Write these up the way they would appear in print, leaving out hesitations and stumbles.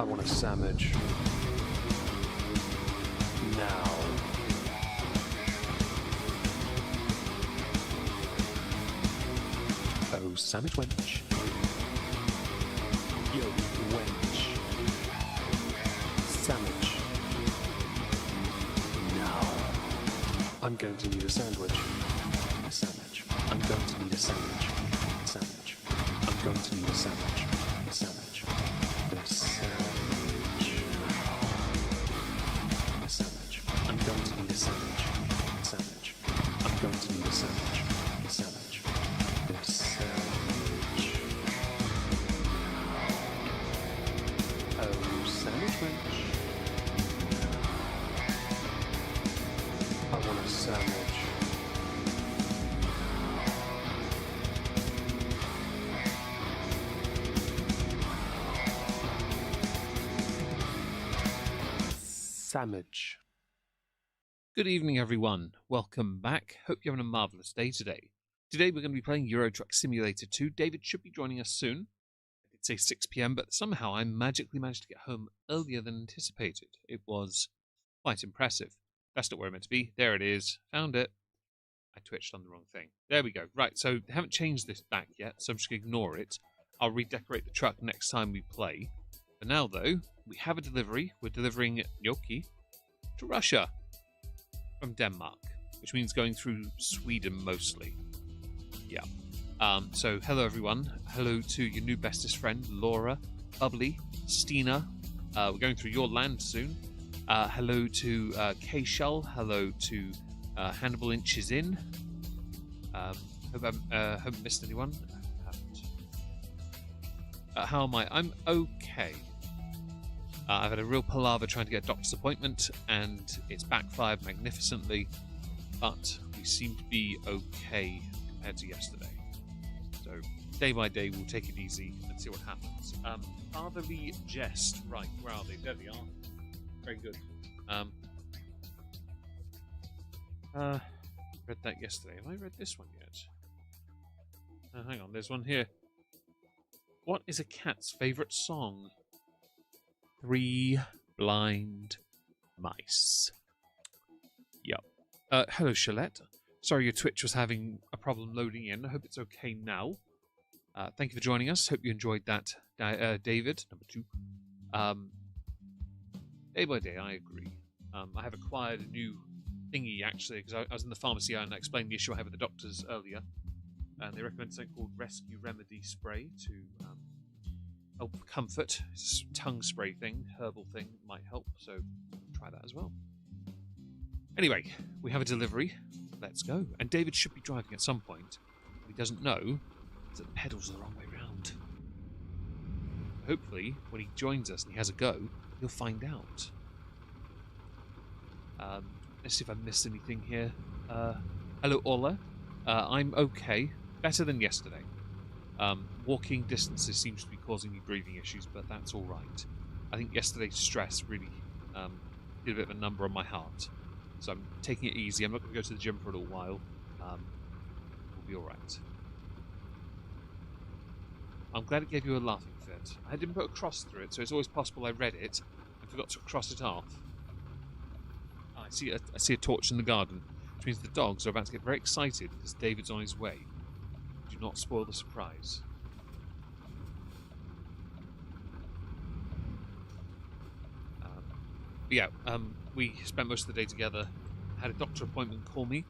I want a sandwich. Now. Oh, sandwich wench. Yo, wench. Sandwich. Now. I'm going to need a sandwich. A sandwich. I'm going to need a sandwich. Sandwich. I'm going to need a sandwich. A sandwich. A sandwich. A sandwich. I'm going to need a sandwich. Sandwich. I'm going to need a sandwich. A sandwich. A sandwich. Oh, sandwich wench. I want a sandwich. Sandwich. Good evening, everyone. Welcome back. Hope you're having a marvellous day today. Today we're going to be playing Euro Truck Simulator 2. David should be joining us soon. I did say 6 p.m, but somehow I magically managed to get home earlier than anticipated. It was quite impressive. That's not where I'm meant to be. There it is. Found it. I twitched on the wrong thing. There we go. Right, so they haven't changed this back yet, so I'm just going to ignore it. I'll redecorate the truck next time we play. For now, though, we have a delivery. We're delivering gnocchi to Russia from Denmark, which means going through Sweden mostly. Yeah. So hello everyone. Hello to your new bestest friend, Laura, Bubbly, Stina. We're going through your land soon. Hello to K-Shell. Hello to Hannibal Inches In. Hope I haven't missed anyone. I haven't. How am I? I'm okay. I've had a real palaver trying to get a doctor's appointment, and it's backfired magnificently, but we seem to be okay compared to yesterday. So, day by day, we'll take it easy and see what happens. Fatherly Jest. Right, where are they? There they are. Very good. Read that yesterday. Have I read this one yet? Hang on, there's one here. What is a cat's favourite song? 3 blind mice. Yep. Hello, Shalette. Sorry your Twitch was having a problem loading in. I hope it's okay now. Thank you for joining us. Hope you enjoyed that, David, number 2. Day by day, I agree. I have acquired a new thingy, actually, because I was in the pharmacy and I explained the issue I had with the doctors earlier. And they recommend something called Rescue Remedy Spray to help comfort. It's a tongue spray thing, herbal thing, might help, so try that as well. Anyway, we have a delivery. Let's go. And David should be driving at some point. What he doesn't know is that the pedals are the wrong way round. Hopefully, when he joins us and he has a go, he'll find out. Let's see if I missed anything here. Hello, Ola. I'm okay. Better than yesterday. Walking distances seems to be causing me breathing issues, but that's all right. I think yesterday's stress really did a bit of a number on my heart. So I'm taking it easy. I'm not going to go to the gym for a little while. We'll be all right. I'm glad it gave you a laughing fit. I didn't put a cross through it, so it's always possible I read it and forgot to cross it off. I see a torch in the garden, which means the dogs are about to get very excited because David's on his way. Do not spoil the surprise. We spent most of the day together. Had a doctor appointment call me.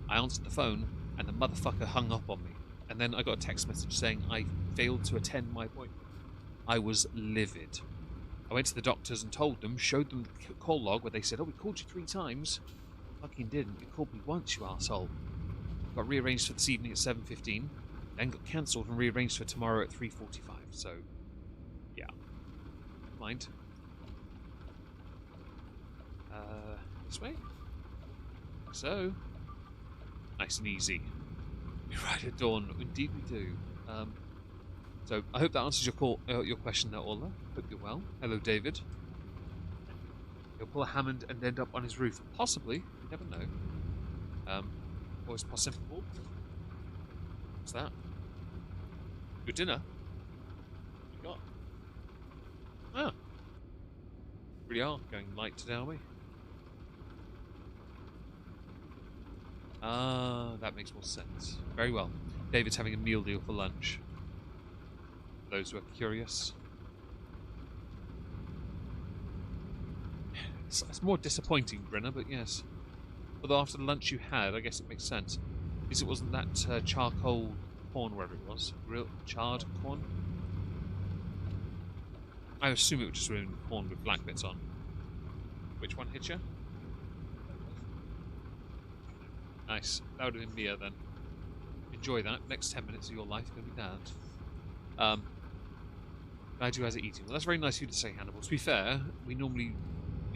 I answered the phone, and the motherfucker hung up on me. And then I got a text message saying I failed to attend my appointment. I was livid. I went to the doctors and told them, showed them the call log where they said, "Oh, we called you 3 times." Fucking didn't. You called me once, you arsehole. Got rearranged for this evening at 7:15, then got cancelled and rearranged for tomorrow at 3:45. So, yeah. Never mind. This way? So, nice and easy. We ride at dawn. Indeed we do. So, I hope that answers your question there, Ola. Hope you're well. Hello, David. He'll pull a Hammond and end up on his roof. Possibly. You never know. Always possible. What's that? Good dinner? What you got? Ah. really are going light today, are we? Ah, that makes more sense. Very well. David's having a meal deal for lunch. For those who are curious. It's more disappointing, Brenner, but yes. Although after the lunch you had, I guess it makes sense. At least it wasn't that charcoal corn, wherever it was. Real charred corn? I assume it would just been corn with black bits on. Which one hit you? Nice. That would have been Mia then. Enjoy that. Next 10 minutes of your life going to be that. Glad you guys are eating. Well, that's very nice of you to say, Hannibal. To be fair, we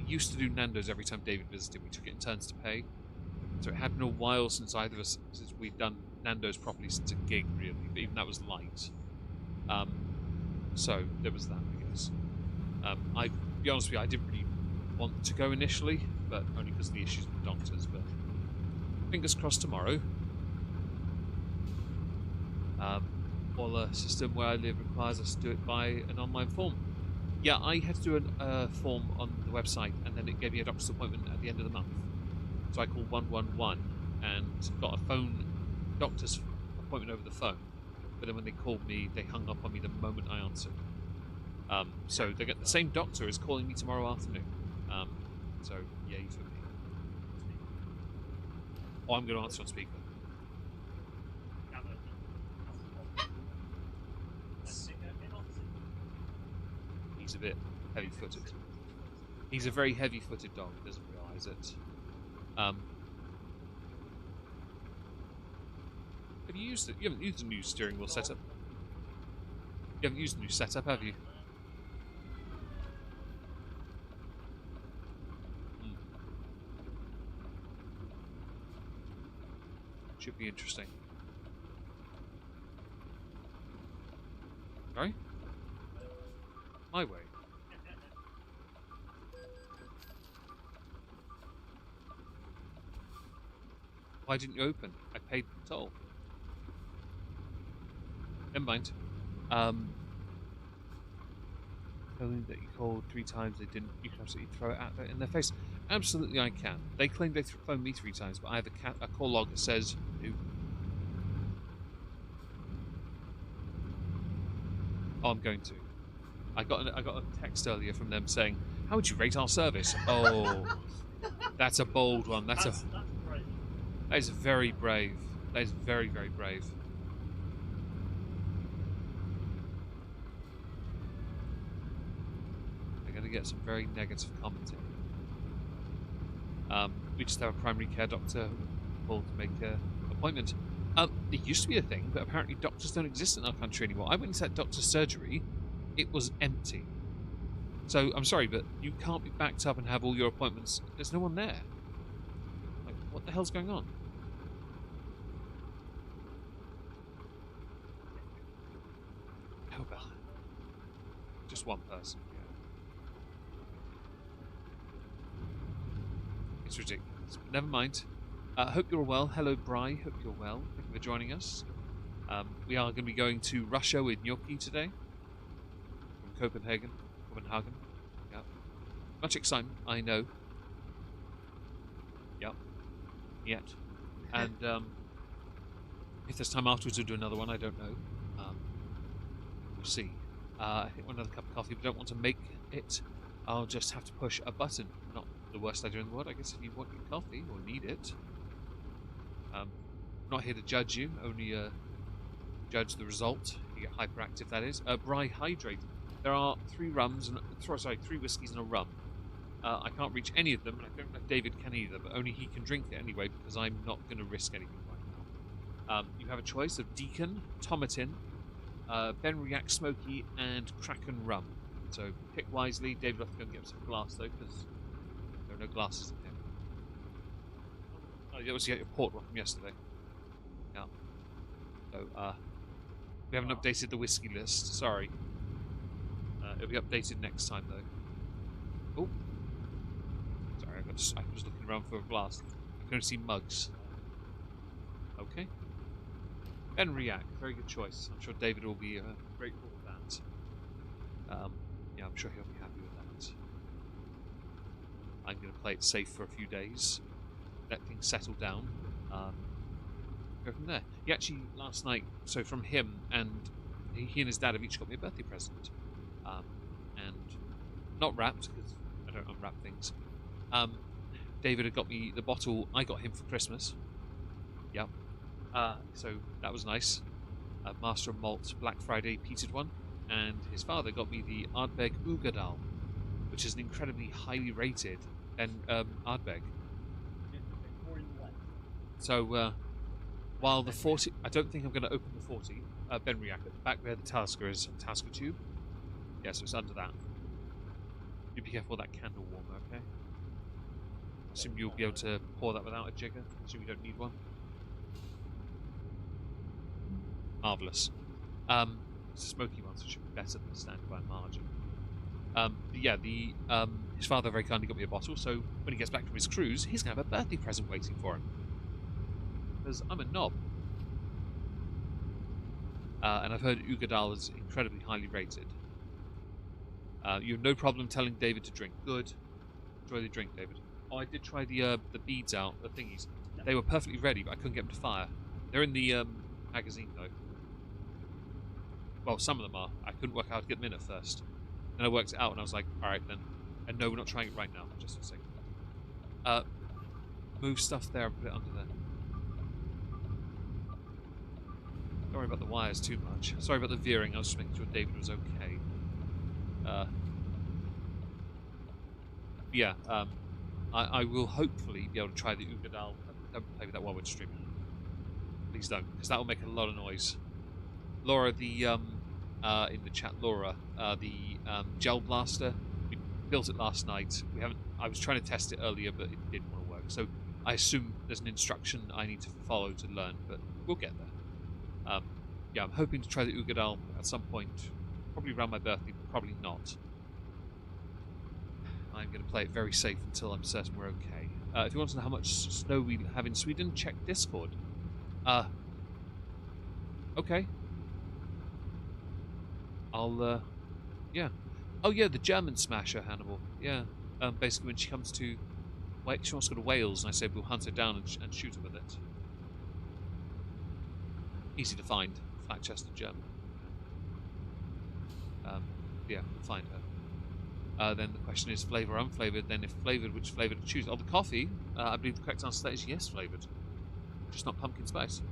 used to do Nando's every time David visited. We took it in turns to pay. So it had been a while since since we'd done Nando's properly since a gig, really. But even that was light. So there was that, I guess. I be honest with you, I didn't really want to go initially, but only because of the issues with doctors. But fingers crossed tomorrow. While a system where I live requires us to do it by an online form. Yeah, I had to do a form on the website, and then it gave me a doctor's appointment at the end of the month. So I called 111 and got a doctor's appointment over the phone. But then when they called me, they hung up on me the moment I answered. So they get the same doctor is calling me tomorrow afternoon. So yay for me. Oh, I'm going to answer on speaker. He's a bit heavy-footed. He's a very heavy-footed dog. Doesn't realise it. Have you used it? You haven't used the new steering wheel setup. You haven't used the new setup, have you? Should be interesting. Sorry? My way. Why didn't you open? I paid the toll. Never mind. Telling that you called 3 times, they didn't. You can absolutely throw it out there in their face. Absolutely, I can. They claim they phoned me 3 times, but I have a call log that says no. Oh, I'm going to. I got a text earlier from them saying, "How would you rate our service?" Oh, that's a bold one. That is very brave. That is very, very brave. They're going to get some very negative commenting. We just have a primary care doctor called to make an appointment. It used to be a thing, but apparently doctors don't exist in our country anymore. I went into that doctor's surgery. It was empty. So, I'm sorry, but you can't be backed up and have all your appointments. There's no one there. Like, what the hell's going on? Oh, well. Just one person, yeah. It's ridiculous. But never mind. Hope you're well. Hello, Bri. Hope you're well. Thank you for joining us. We are going to be going to Russia with Gnocchi today. From Copenhagen. Yep. Much excitement, I know. Yep. Yet. And if there's time afterwards we'll do another one, I don't know. We'll see. I think we'll another cup of coffee, but don't want to make it. I'll just have to push a button. Not the worst idea in the world, I guess, if you want your coffee or need it. Not here to judge you, only judge the result. You get hyperactive, that is. Bri Hydrate. There are 3 whiskies and a rum. I can't reach any of them, and I don't know if David can either, but only he can drink it anyway, because I'm not going to risk anything right now. You have a choice of Deacon, Tomatin, Benriach Smoky, and Kraken Rum. So pick wisely. David will have to go and get him some glass, though, because there are no glasses in here. Oh, you obviously got your port one from yesterday. Yeah. So, we haven't updated the whiskey list, sorry. It'll be updated next time, though. Oh. Sorry, I was looking around for a glass. I'm going to see mugs. Okay. Benriach, very good choice. I'm sure David will be grateful for that. Yeah, I'm sure he'll be happy with that. I'm going to play it safe for a few days, let things settle down, go from there. He actually, last night, so from him, and he and his dad have each got me a birthday present. And not wrapped, because I don't unwrap things. David had got me the bottle I got him for Christmas. Yep. So that was nice. Master of Malt Black Friday peated one. And his father got me the Ardbeg Ugadal, which is an incredibly highly rated Ardbeg. So while the 40, I don't think I'm going to open the 40 Benriach at the back where the Talisker is, Talisker tube. Yeah, so it's under that. You be careful with that candle warmer, okay? I assume you'll be able to pour that without a jigger. I assume you don't need one. Marvellous. It's a smoky one, so it should be better than the standard by a margin. But yeah, his father very kindly got me a bottle, so when he gets back from his cruise, he's going to have a birthday present waiting for him. Because I'm a knob. And I've heard Ugadal is incredibly highly rated. You have no problem telling David to drink. Good. Enjoy the drink, David. Oh, I did try the beads out, the thingies. They were perfectly ready, but I couldn't get them to fire. They're in the magazine, though. Well, some of them are. I couldn't work out how to get them in at first. Then I worked it out, and I was like, alright then. And no, we're not trying it right now. Just a second. Move stuff there and put it under there. Don't worry about the wires too much. Sorry about the veering. I was just making sure David was okay. Yeah, I will hopefully be able to try the Ugadal. Don't play with that while we're streaming. Please don't, because that will make a lot of noise. Laura, in the chat, Laura, the gel blaster. We built it last night. I was trying to test it earlier, but it didn't want to work. So I assume there's an instruction I need to follow to learn, but we'll get there. Yeah, I'm hoping to try the Ugadal at some point, probably around my birthday, but probably not. I'm going to play it very safe until I'm certain we're okay. If you want to know how much snow we have in Sweden, check Discord. Okay. Yeah. Oh yeah, the German smasher, Hannibal. Yeah. Basically when she comes to... she wants to go to Wales, and I say we'll hunt her down and shoot her with it. Easy to find. Flat-chested German. Yeah, we'll find her. Then the question is flavour or unflavoured. Then if flavoured, which flavour to choose? Oh, the coffee, I believe the correct answer to that is yes, flavoured. Just not pumpkin spice.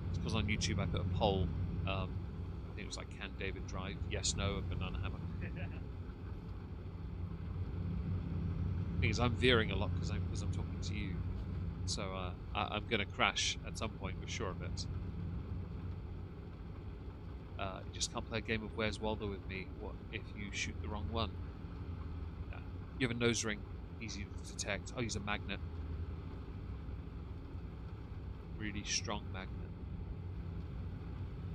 It's because on YouTube I put a poll. I think it was like, can David drive? Yes, no, and banana hammer. The thing is, I'm veering a lot because I'm talking to you. So I'm going to crash at some point, we're sure of it. You just can't play a game of Where's Waldo with me. What if you shoot the wrong one? Yeah. You have a nose ring, easy to detect. I'll use a magnet. Really strong magnet.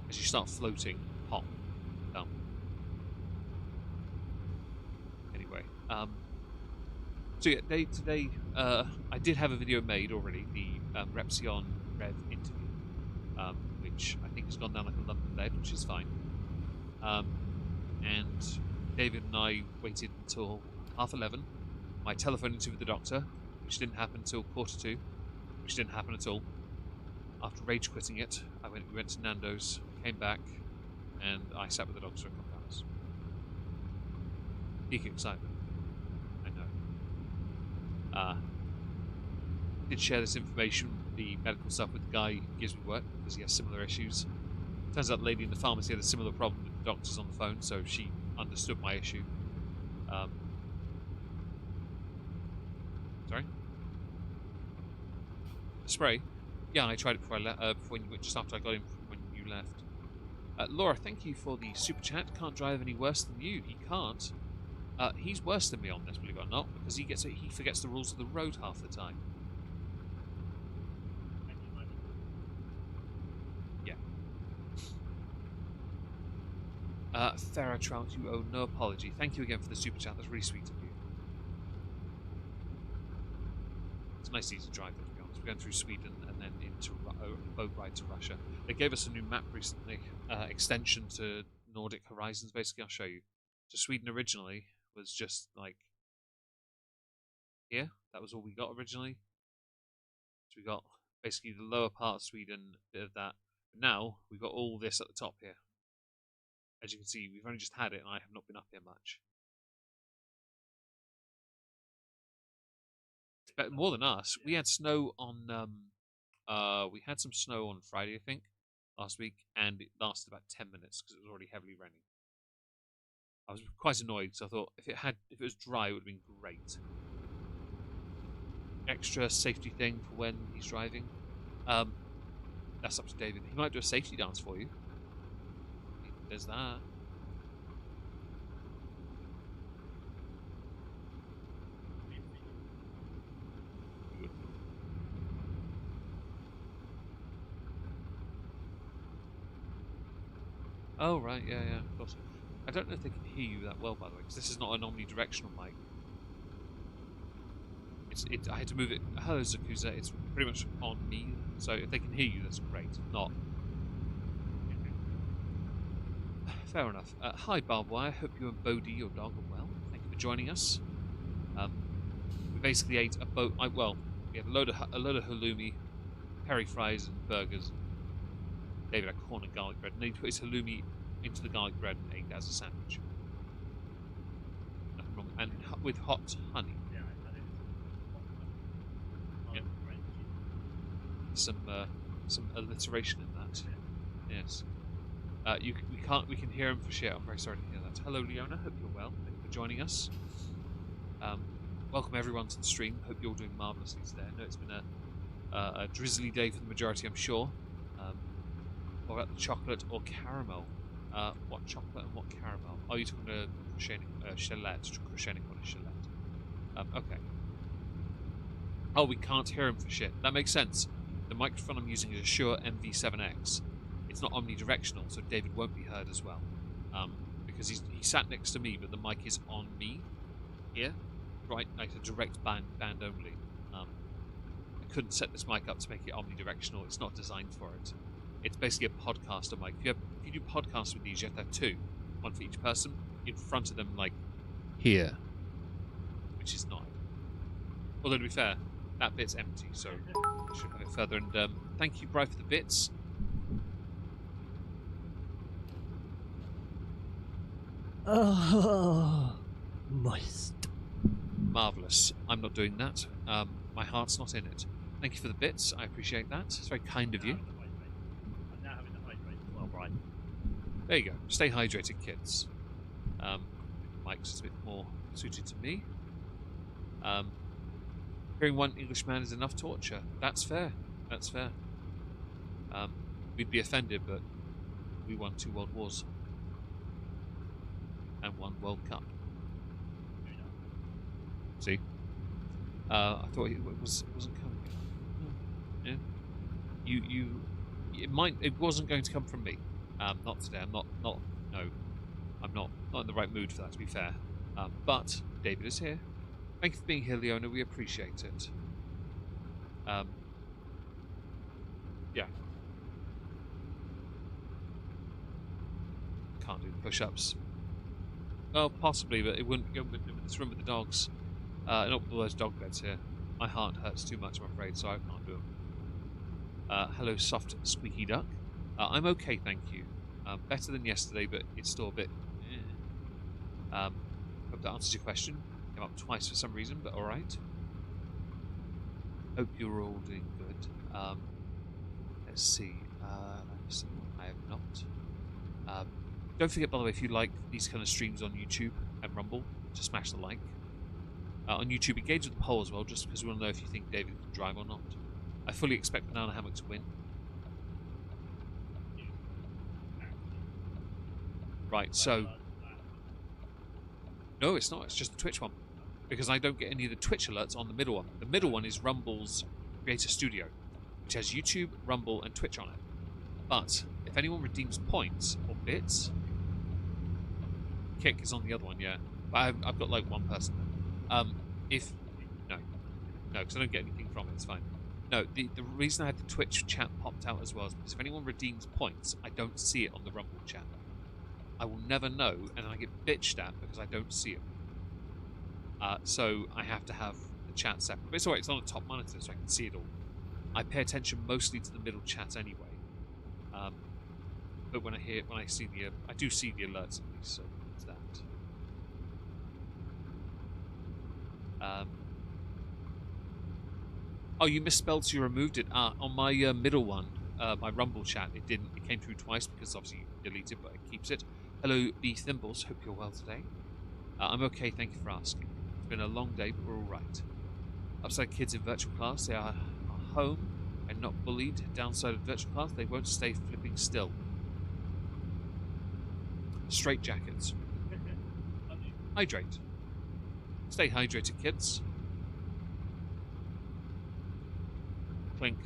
As you start floating, pop, dump. Anyway, so yeah, today I did have a video made already, the Repsion Rev interview, which I think has gone down like a lump of lead, which is fine. And David and I waited until 11:30. My telephone interview with the doctor, which didn't happen until 1:45, which didn't happen at all. After rage quitting it, we went to Nando's, came back, and I sat with the dogs for a couple of hours. Peak excitement. I know. Did share this information, the medical stuff, with the guy who gives me work because he has similar issues. Turns out the lady in the pharmacy had a similar problem with the doctors on the phone, so she understood my issue. Sorry? The spray? Yeah, I tried it before just after I got in when you left. Laura, thank you for the super chat. Can't drive any worse than you. He can't. He's worse than me on this, believe it or not, because he forgets the rules of the road half the time. Yeah. Farah Trout, you owe no apology. Thank you again for the super chat. That's really sweet of you. It's nice easy to drive, though, to be honest. We're going through Sweden and then into boat ride to Russia. They gave us a new map recently, extension to Nordic Horizons, basically. I'll show you. So Sweden originally was just like here. That was all we got originally. So we got basically the lower part of Sweden, a bit of that. But now we've got all this at the top here. As you can see, we've only just had it, and I have not been up here much. But more than us, we had snow on. We had some snow on Friday, I think, last week, and it lasted about 10 minutes because it was already heavily raining. I was quite annoyed because I thought if it was dry, it would have been great. Extra safety thing for when he's driving. That's up to David. He might do a safety dance for you. There's that. Oh, right, yeah, of course. I don't know if they can hear you that well, by the way, because this is not an omnidirectional mic. I had to move it. Hello, Zakuza. It's pretty much on me, so if they can hear you, that's great. If not, fair enough. Hi, Barbed Wire. Hope you and Bodhi, your dog, are well. Thank you for joining us. We basically ate a boat. We had a load of halloumi, peri fries, and burgers. David had corn and garlic bread, and then he put his halloumi into the garlic bread and ate it as a sandwich. Nothing wrong. And with hot honey. Yeah. Some alliteration in that. Yes. We can hear him for shit. I'm very sorry to hear that. Hello, Leona. Hope you're well. Thank you for joining us. Welcome everyone to the stream. Hope you're doing marvellously today. I know it's been a drizzly day for the majority, I'm sure. What about the chocolate or caramel? What chocolate and what caramel? Oh, you're talking to Chalette. Okay. Oh, we can't hear him for shit. That makes sense. The microphone I'm using is a Shure MV7X. It's not omnidirectional, so David won't be heard as well. Because he sat next to me, but the mic is on me here, right, like a direct band only. I couldn't set this mic up to make it omnidirectional. It's not designed for it. It's basically a podcaster mic. If you do podcasts with these, you have to have two, one for each person, in front of them, like here, which is not. Although to be fair, that bit's empty, so I should have it further. And thank you, Bri, for the bits. Oh, moist. Marvellous. I'm not doing that. My heart's not in it. Thank you for the bits. I appreciate that. It's very kind of you. I'm now having to hydrate as well, Brian. There you go. Stay hydrated, kids. Mike's is a bit more suited to me. Hearing one Englishman is enough torture. That's fair. That's fair. We'd be offended, but we won 2 world wars. And 1 World Cup. See? I thought it wasn't coming. Yeah. It wasn't going to come from me. Not today. I'm not in the right mood for that, to be fair. But David is here. Thank you for being here, Leona. We appreciate it. Yeah. Can't do the push-ups. Well, possibly, but it wouldn't go with this room with the dogs. Not with all those dog beds here. My heart hurts too much, I'm afraid, so I can't do them. Hello, soft squeaky duck. I'm okay, thank you. Better than yesterday, but it's still a bit. Hope that answers your question. Came up twice for some reason, but all right. Hope you're all doing good. Let's see. I have not. Don't forget, by the way, if you like these kind of streams on YouTube and Rumble, to smash the like. On YouTube, engage with the poll as well, just because we want to know if you think David can drive or not. I fully expect Banana Hammock to win. Right, so... No, it's not. It's just the Twitch one. Because I don't get any of the Twitch alerts on the middle one. The middle one is Rumble's Creator Studio, which has YouTube, Rumble, and Twitch on it. But if anyone redeems points or bits... Kick is on the other one, yeah. But I've got like one person there. No, because I don't get anything from it, it's fine. No, the reason I had the Twitch chat popped out as well is because if anyone redeems points, I don't see it on the Rumble chat. I will never know, and I get bitched at because I don't see it. So I have to have the chat separate. But it's alright, it's on a top monitor, so I can see it all. I pay attention mostly to the middle chat anyway. But when I see the, I do see the alerts at least, so it's that. Oh, you misspelled, so you removed it. On my middle one, my Rumble chat, it didn't. It came through twice because obviously you delete it, but it keeps it. Hello, B Thimbles. Hope you're well today. I'm okay, thank you for asking. It's been a long day, but we're all right. Upside kids in virtual class, they are home and not bullied. Downside of virtual class, they won't stay flipping still. Straight jackets. Hydrate. Stay hydrated, kids. Clink.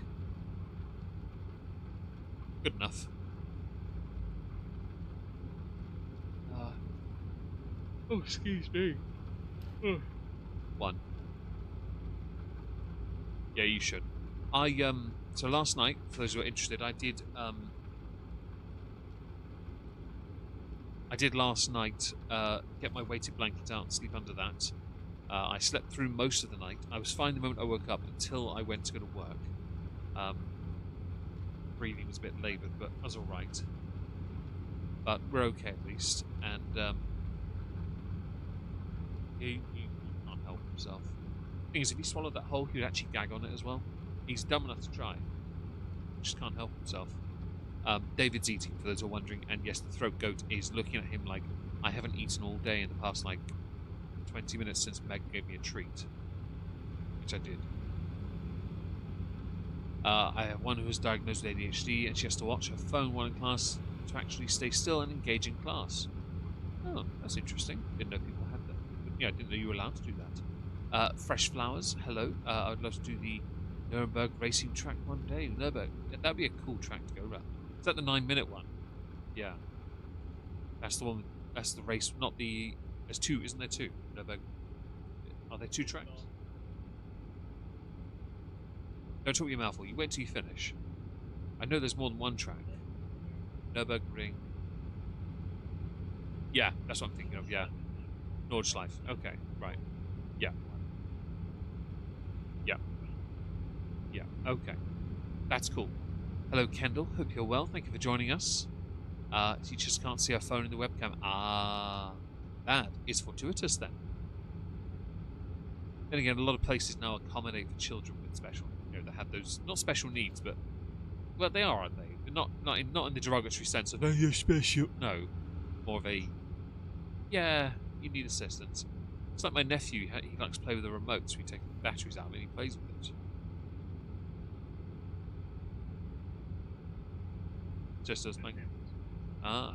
Good enough. Oh, excuse me. One. Yeah, you should. So last night, for those who are interested, I did last night get my weighted blanket out and sleep under that. I slept through most of the night. I was fine the moment I woke up until I went to go to work. Breathing was a bit laboured, but I was alright. But we're okay at least. And he can't help himself. The thing is, if he swallowed that whole, he'd actually gag on it as well. He's dumb enough to try. Just can't help himself. David's eating, for those who are wondering, and yes, the throat goat is looking at him like, I haven't eaten all day in the past, 20 minutes since Meg gave me a treat. Which I did. I have one who is diagnosed with ADHD, and she has to watch her phone while in class to actually stay still and engage in class. Oh, that's interesting. Didn't know people had that. But, yeah, I didn't know you were allowed to do that. Fresh Flowers, hello. I would love to do the Nuremberg racing track one day. Nuremberg, that'd be a cool track to go around. Is that the 9-minute one? Yeah. That's the one, that's the race, not the... There's two, isn't there two? Nuremberg. Are there two tracks? Don't talk your mouth full. You wait till you finish. I know there's more than one track. Nürburgring. Yeah, that's what I'm thinking of, yeah. Nordschleife. Okay, right. Yeah. Yeah. Yeah, okay. That's cool. Hello, Kendall. Hope you're well. Thank you for joining us. Teachers can't see our phone in the webcam. Ah, that is fortuitous then. Then again, a lot of places now accommodate for children with special, that have those, not special needs, but, well, they are, aren't they? Not in the derogatory sense of, oh, you're special. No, more of a, yeah, you need assistance. It's like my nephew, he likes to play with the remote, so we take the batteries out and he plays with it. Just as like, ah.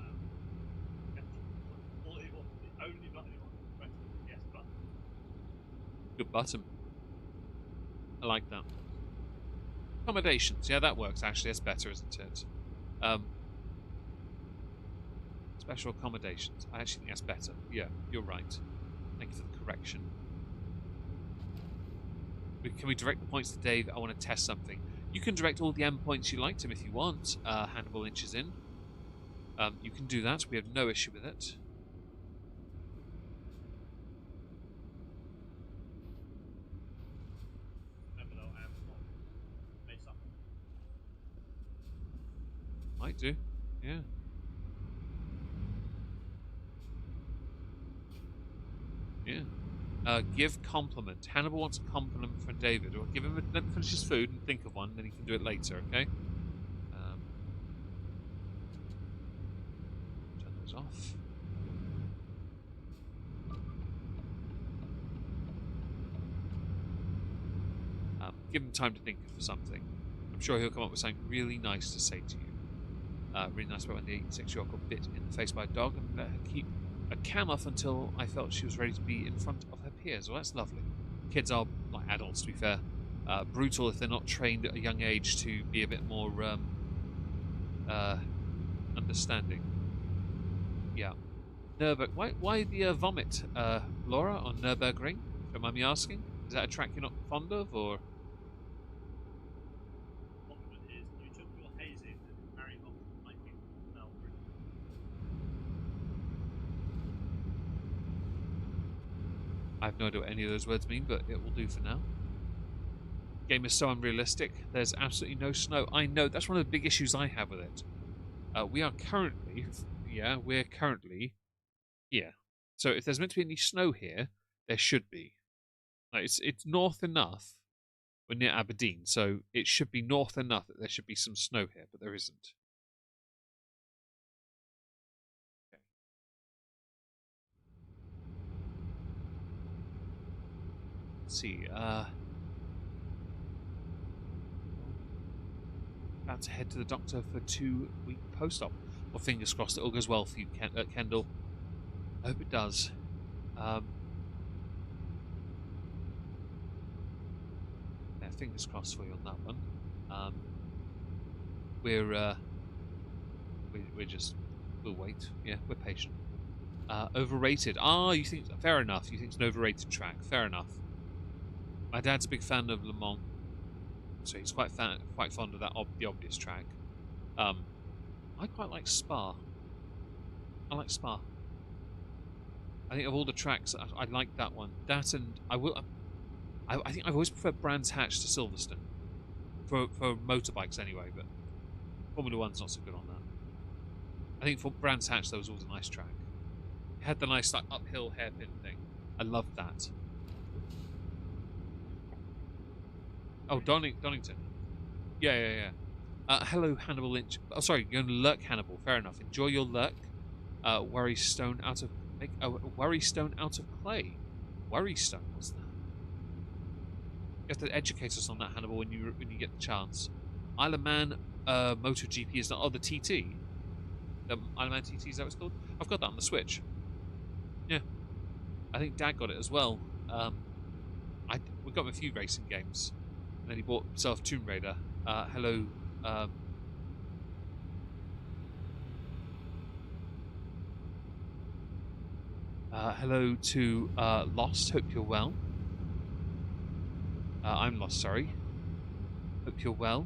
Good button. I like that. Accommodations, yeah, that works actually. That's better, isn't it? Special accommodations. I actually think that's better. Yeah, you're right. Thank you for the correction. Can we direct the points to Dave? I want to test something. You can direct all the endpoints you like, Tim, if you want. Hannibal inches in. You can do that. We have no issue with it. Might do. Yeah. Yeah. Give compliment. Hannibal wants a compliment from David. Or give him let him finish his food and think of one, then he can do it later, okay? Turn those off. Give him time to think of something. I'm sure he'll come up with something really nice to say to you. Really nice about when the 6-year-old got bit in the face by a dog and let her keep a cam off until I felt she was ready to be in front of her peers. Well, that's lovely. Kids are, like adults to be fair, brutal if they're not trained at a young age to be a bit more understanding. Yeah. Nürburg. Why the vomit, Laura, on Nürburgring? Don't mind me asking. Is that a track you're not fond of, or? have no idea what any of those words mean, but it will do for now. Game is so unrealistic. There's absolutely no snow. I know, that's one of the big issues I have with it. We're currently here. So if there's meant to be any snow here, there should be. Like, it's north enough. We're near Aberdeen, so it should be north enough that there should be some snow here, but there isn't. Okay. Let's see, about to head to the doctor for 2-week post-op. Well, fingers crossed it all goes well for you, Kendall. I hope it does. Yeah, fingers crossed for you on that one. We'll wait. Yeah, we're patient. Overrated. You think, fair enough. You think it's an overrated track. Fair enough. My dad's a big fan of Le Mans, so he's quite fond of the obvious track. I quite like Spa. I like Spa. I think of all the tracks, I like that one. That and I think I've always preferred Brands Hatch to Silverstone for motorbikes anyway, but Formula One's not so good on that. I think for Brands Hatch there was always a nice track. It had the nice like uphill hairpin thing. I loved that. Oh, Donington. Yeah. Hello, Hannibal Lynch. Oh, sorry, you're going to lurk, Hannibal. Fair enough. Enjoy your lurk. Worrystone out of clay. Worrystone, what's that? You have to educate us on that, Hannibal, when you get the chance. Isle of Man MotoGP is not. Oh, the TT. The Isle of Man TT, is that what it's called? I've got that on the Switch. Yeah, I think Dad got it as well. We got him a few racing games, and then he bought himself Tomb Raider. Hello. Hello to Lost. Hope you're well. I'm Lost, sorry. Hope you're well.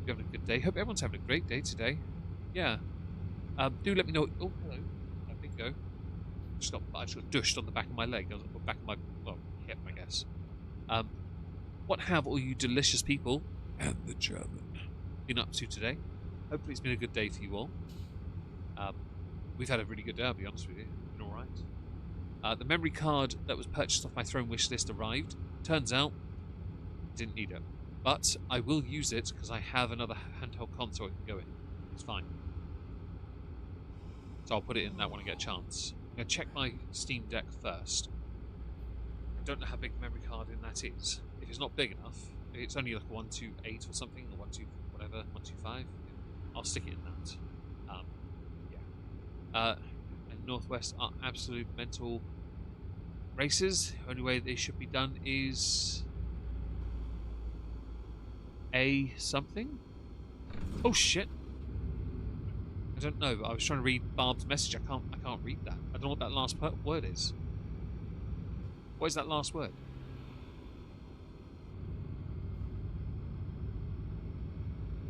You're having a good day. Hope everyone's having a great day today. Yeah. Do let me know. Oh, hello. Bingo. I just got dushed on the back of my leg. On the back of my hip, I guess. What have all you delicious people and the German been up to today? Hopefully it's been a good day for you all. We've had a really good day, I'll be honest with you. It's been alright. The memory card that was purchased off my Throne wish list arrived. Turns out, didn't need it. But I will use it because I have another handheld console I can go in. It's fine. So I'll put it in that when I get a chance. I'm going to check my Steam Deck first. I don't know how big the memory card in that is. If it's not big enough, if it's only like a 128 or something, or 125, I'll stick it in that. And Northwest are absolute mental races. The only way they should be done is A something. Oh shit! I don't know. I was trying to read Barb's message. I can't read that. I don't know what that last word is. What is that last word?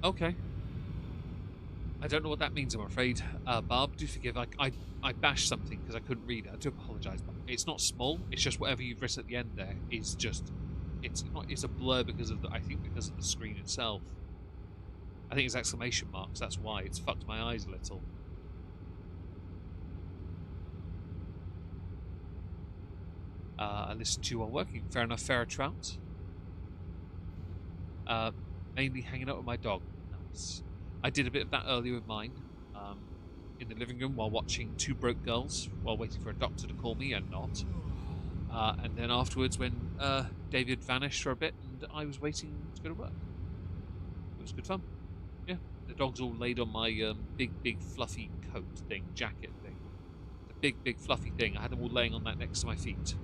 Okay. I don't know what that means, I'm afraid. Barb, do forgive. I bashed something because I couldn't read it. I do apologise, but it's not small. It's just whatever you've written at the end there is just... It's a blur because of because of the screen itself. I think it's exclamation marks, that's why. It's fucked my eyes a little. I listened to you while working. Fair enough, fair trout. Mainly hanging out with my dog. Nice. I did a bit of that earlier with mine. In the living room while watching Two Broke Girls, while waiting for a doctor to call me, and not. And then afterwards when David vanished for a bit and I was waiting to go to work. It was good fun. Yeah. The dog's all laid on my big fluffy coat thing, jacket thing. The big fluffy thing. I had them all laying on that next to my feet.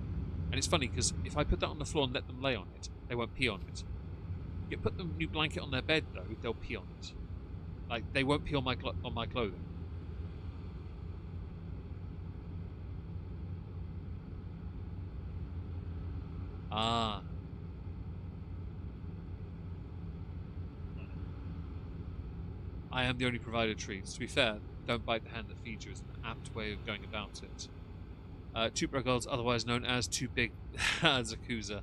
And it's funny because if I put that on the floor and let them lay on it, they won't pee on it. You put the new blanket on their bed though, they'll pee on it. Like, they won't pee on my clothing. Ah. I am the only provider of treats. To be fair, don't bite the hand that feeds you is an apt way of going about it. Two Gods, otherwise known as Too Big Zakuza.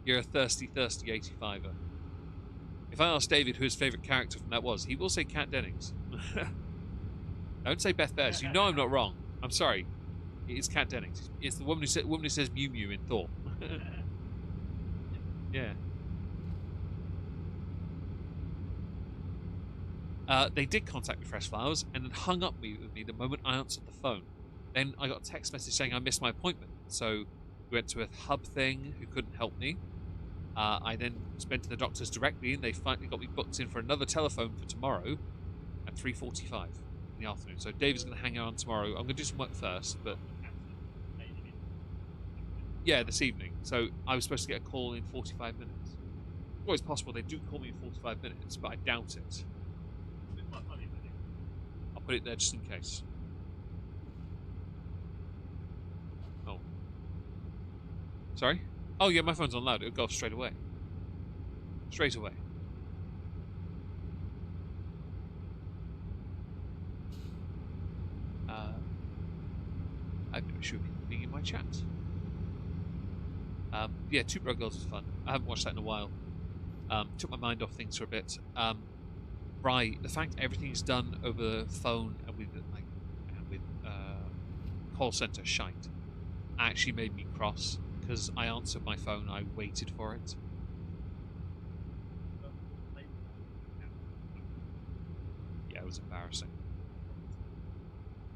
You're a thirsty 85er. If I ask David who his favourite character from that was, he will say Kat Dennings. Don't say Beth Best. You know I'm not wrong. I'm sorry. It is Kat Dennings. It's the woman who says Mew Mew in Thor. Yeah. They did contact me, Fresh Flowers, and then hung up with me the moment I answered the phone. Then I got a text message saying I missed my appointment. So we went to a hub thing who couldn't help me. I then went to the doctors directly, and they finally got me booked in for another telephone for tomorrow at 3:45 in the afternoon. So David's going to hang on tomorrow. I'm going to do some work first, but yeah, this evening. So I was supposed to get a call in 45 minutes. It's always possible they do call me in 45 minutes, but I doubt it. I'll put it there just in case. Oh. Sorry? Oh yeah, my phone's on loud. It'll go off straight away. Straight away. I've no issue with people being in my chat. Yeah, Two Broke Girls was fun. I haven't watched that in a while. Took my mind off things for a bit. Right, the fact everything is done over the phone and with call center shite actually made me cross because I answered my phone. I waited for it. Yeah, it was embarrassing.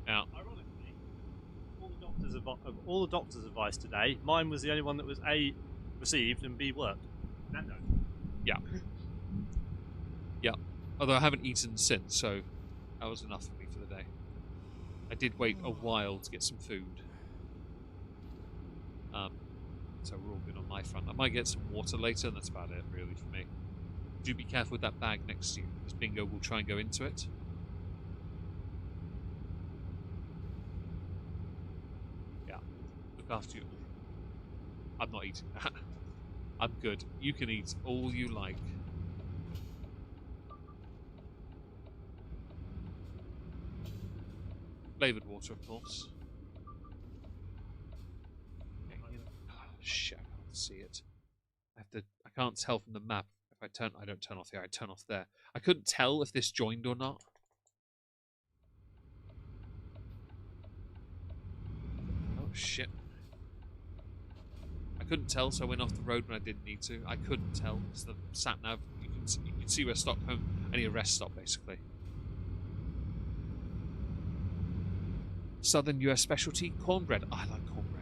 Now, ironically, all the doctor's advice today, mine was the only one that was A, received, and B, worked. Nando. yeah. Yeah. Although I haven't eaten since, so that was enough for me for the day. I did wait a while to get some food. So we're all good on my front. I might get some water later, and that's about it, really, for me. Do be careful with that bag next to you, because Bingo will try and go into it. Yeah. Look after you. I'm not eating that. I'm good. You can eat all you like. Flavoured water, of course. Shit, I can't see it. I can't tell from the map. If I don't turn off here, I turn off there. I couldn't tell if this joined or not. Oh shit. I couldn't tell, so I went off the road when I didn't need to. I couldn't tell. It's the sat nav. You can see where Stockholm. Any rest stop, basically. Southern US specialty cornbread. I like cornbread.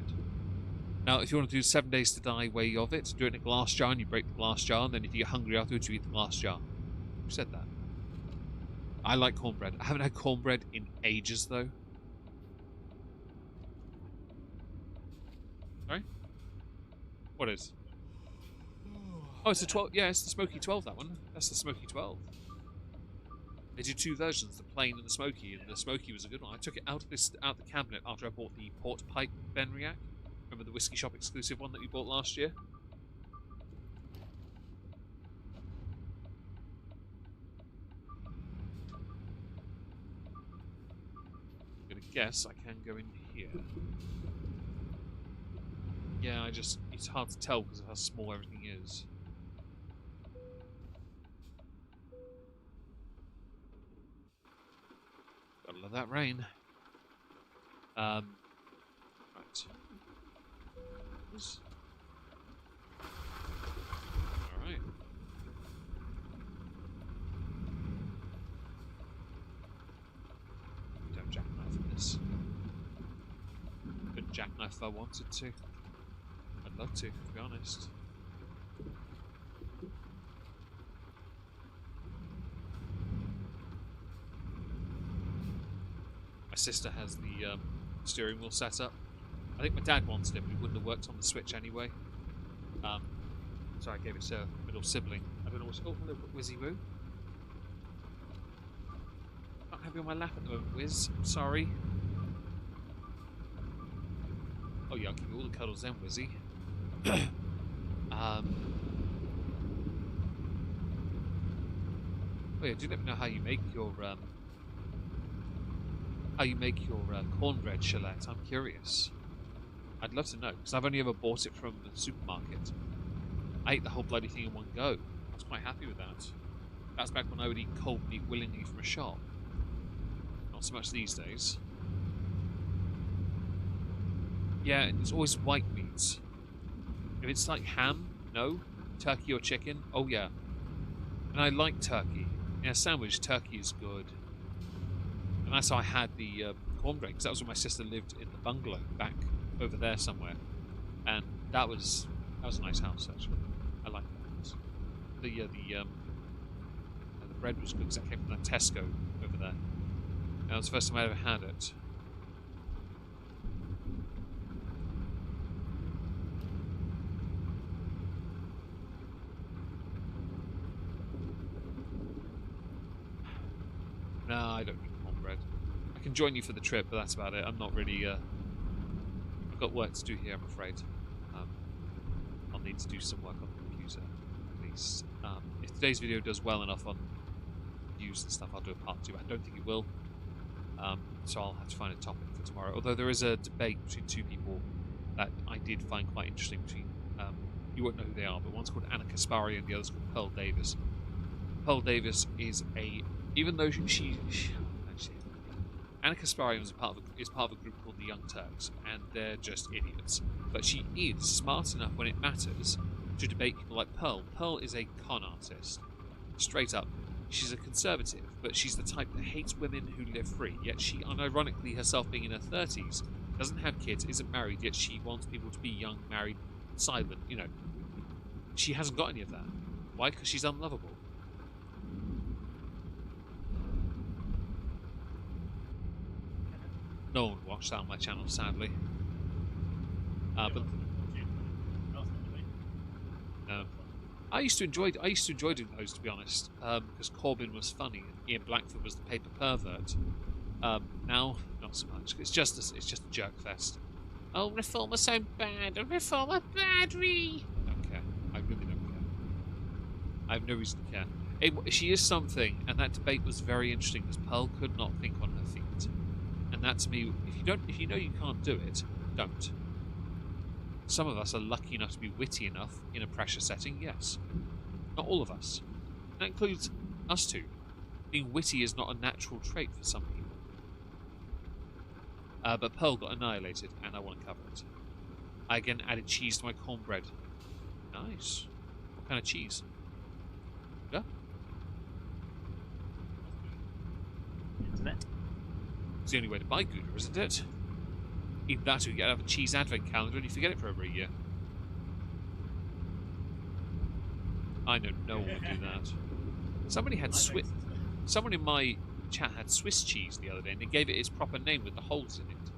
Now, if you want to do 7 days to die way of it, do it in a glass jar and you break the glass jar, and then if you get hungry afterwards, you eat the glass jar. Who said that? I like cornbread. I haven't had cornbread in ages, though. Sorry? What is? Oh, it's the 12. Yeah, it's the Smoky 12, that one. That's the Smoky 12. They do two versions, the plain and the smoky, and the smoky was a good one. I took it out of the cabinet after I bought the Port Pipe Benriach. Remember the Whiskey Shop exclusive one that we bought last year? I'm gonna guess I can go in here. Yeah, it's hard to tell because of how small everything is. Gotta love that rain. Right. Alright. Don't jackknife this. Couldn't jackknife if I wanted to. I'd love to be honest. My sister has the steering wheel set up. I think my dad wanted it, but it wouldn't have worked on the Switch anyway. So I gave it to a middle sibling. I don't know what's called. Wizzy Woo. Can't have you on my lap at the moment, Wiz. I'm sorry. Oh yeah, I'll give you all the cuddles then, Wizzy. Oh yeah, do let me know how you make your cornbread, Shalette. I'm curious. I'd love to know, because I've only ever bought it from the supermarket. I ate the whole bloody thing in one go. I was quite happy with that. That's back when I would eat cold meat willingly from a shop. Not so much these days. Yeah, it's always white meats. If it's like ham, no. Turkey or chicken, oh yeah. And I like turkey. In a sandwich, turkey is good. And that's how I had the cornbread, because that was when my sister lived in the bungalow back over there somewhere. And that was a nice house, actually. I like that house. The bread was good because that came from that Tesco over there. And that was the first time I ever had it. No, I don't need cornbread. I can join you for the trip, but that's about it. I'm not really... I've got work to do here, I'm afraid. I'll need to do some work on the computer, at least. If today's video does well enough on views and stuff, I'll do a part 2. I don't think it will. So I'll have to find a topic for tomorrow. Although there is a debate between two people that I did find quite interesting between... you won't know who they are, but one's called Anna Kasparian and the other's called Pearl Davis. Pearl Davis is a... Even though she Anna Kasparian is part of a group called the Young Turks, and they're just idiots. But she is smart enough when it matters to debate people like Pearl. Pearl is a con artist. Straight up. She's a conservative, but she's the type that hates women who live free, yet she, unironically herself being in her 30s, doesn't have kids, isn't married, yet she wants people to be young, married, silent, you know. She hasn't got any of that. Why? Because she's unlovable. No one watched that on my channel, sadly. But no, I used to enjoy doing those, to be honest, because Corbyn was funny and Ian Blackford was the paper pervert. Now, not so much. It's just a jerk fest. Oh, Reform are so bad. Reform are badly. I don't care. I really don't care. I have no reason to care. She is something, and that debate was very interesting because Pearl could not think on her feet. And that, to me, if you know you can't do it, don't. Some of us are lucky enough to be witty enough in a pressure setting, yes. Not all of us. That includes us two. Being witty is not a natural trait for some people. But Pearl got annihilated, and I want to cover it. I again added cheese to my cornbread. Nice. What kind of cheese? Yeah? Internet. It's the only way to buy Gouda, isn't it? Even that, you get out of a cheese advent calendar and you forget it for over a year. I know no one would do that. Someone in my chat had Swiss cheese the other day, and they gave it its proper name with the holes in it.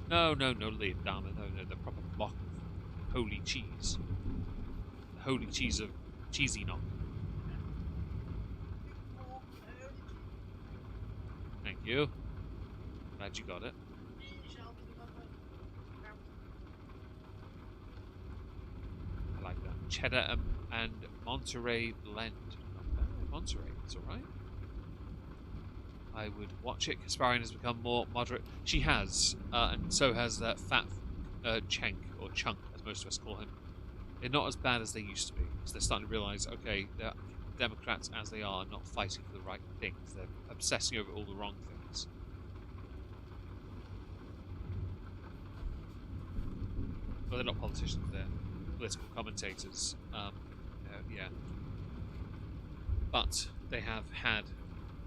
No, Leah Dahmer, no, the proper block of holy cheese. The holy cheese of Cheesy Knock. Thank you. Glad you got it. I like that. Cheddar and Monterey blend. Monterey, it's alright. I would watch it. Kasparian has become more moderate. She has, and so has that fat Cenk, or Chunk, as most of us call him. They're not as bad as they used to be, because they're starting to realise, okay, they're Democrats as they are not fighting for the right things. They're obsessing over all the wrong things. Well, they're not politicians, they're political commentators. Yeah. But they have had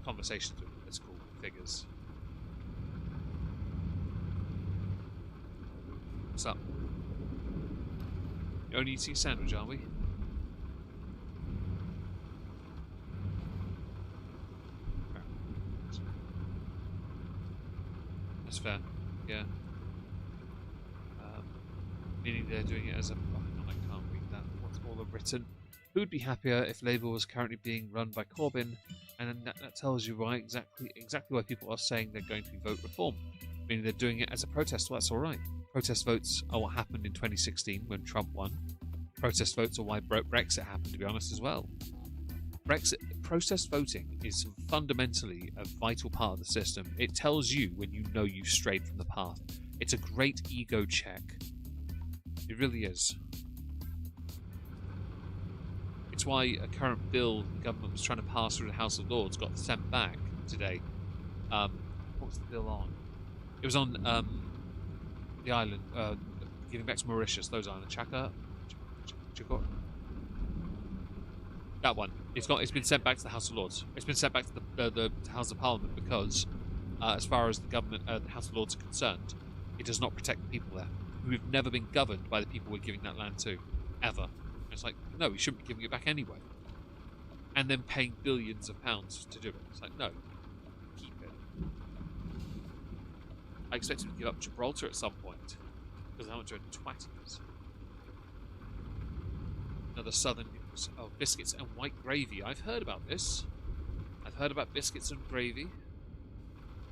conversations with political figures. What's up? You're only eating a sandwich, are we? That's fair, yeah. Meaning they're doing it as a... Oh, I can't read that. What's all written? Who'd be happier if Labour was currently being run by Corbyn? And then that tells you why exactly why people are saying they're going to vote Reform. Meaning they're doing it as a protest. Well, that's all right. Protest votes are what happened in 2016 when Trump won. Protest votes are why Brexit happened, to be honest, as well. Protest voting is fundamentally a vital part of the system. It tells you when you know you've strayed from the path. It It's a great ego check. It really is. It's why a current bill the government was trying to pass through the House of Lords got sent back today. What was the bill on? It was on the island, giving back to Mauritius, those islands. Chaka? That one. It's been sent back to the House of Lords. It's been sent back to the House of Parliament because, as far as the government, the House of Lords are concerned, it does not protect the people there, who have never been governed by the people we're giving that land to, ever. And it's like, no, we shouldn't be giving it back anyway. And then paying billions of pounds to do it. It's like, no, keep it. I expect him to give up Gibraltar at some point, because how much of a twat he is. Another southern news. Oh, biscuits and white gravy. I've heard about this. I've heard about biscuits and gravy.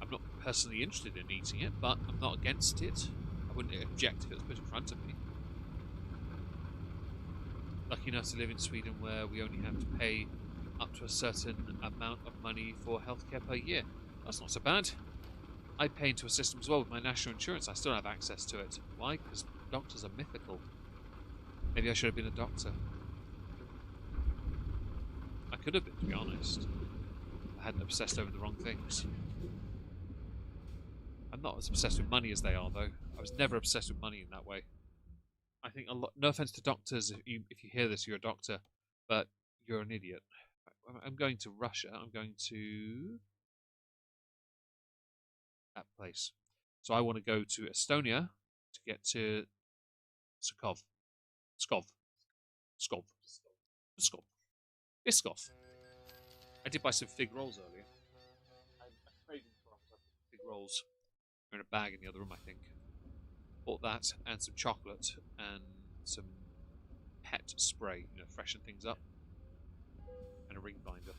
I'm not personally interested in eating it, but I'm not against it. I wouldn't object if it was put in front of me. Lucky enough to live in Sweden where we only have to pay up to a certain amount of money for healthcare per year. That's not so bad. I pay into a system as well with my national insurance. I still have access to it. Why? Because doctors are mythical. Maybe I should have been a doctor. I could have been, to be honest. I hadn't obsessed over the wrong things. I'm not as obsessed with money as they are, though. I was never obsessed with money in that way. I think a lot. No offense to doctors, if you hear this, you're a doctor, but you're an idiot. I'm going to Russia. I'm going to that place. So I want to go to Estonia to get to Pskov. Biskov. I did buy some fig rolls earlier. I'm craving for fig rolls. They're in a bag in the other room, I think. Bought that and some chocolate and some pet spray, freshen things up. And a ring binder.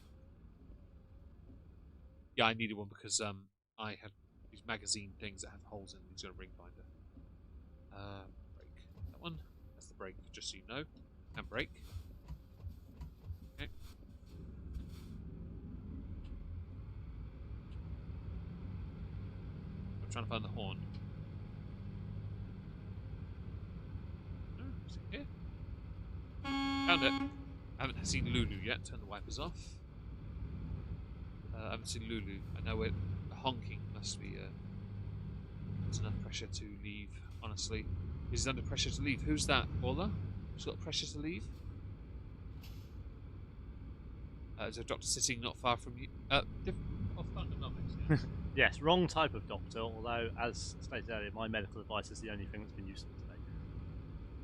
Yeah, I needed one because I had these magazine things that have holes in them. It's got a ring binder. Brake. That one. That's the brake, just so you know. And brake. Okay. I'm trying to find the horn. Oh, is it here? Found it. I haven't seen Lulu yet. Turn the wipers off. I haven't seen Lulu. I know it. Honking must be. There's enough pressure to leave. Honestly, he's under pressure to leave. Who's that, Paula? Who's got pressure to leave? Is there a doctor sitting not far from you? Thunder. Yes, wrong type of doctor, although, as stated earlier, my medical advice is the only thing that's been useful today.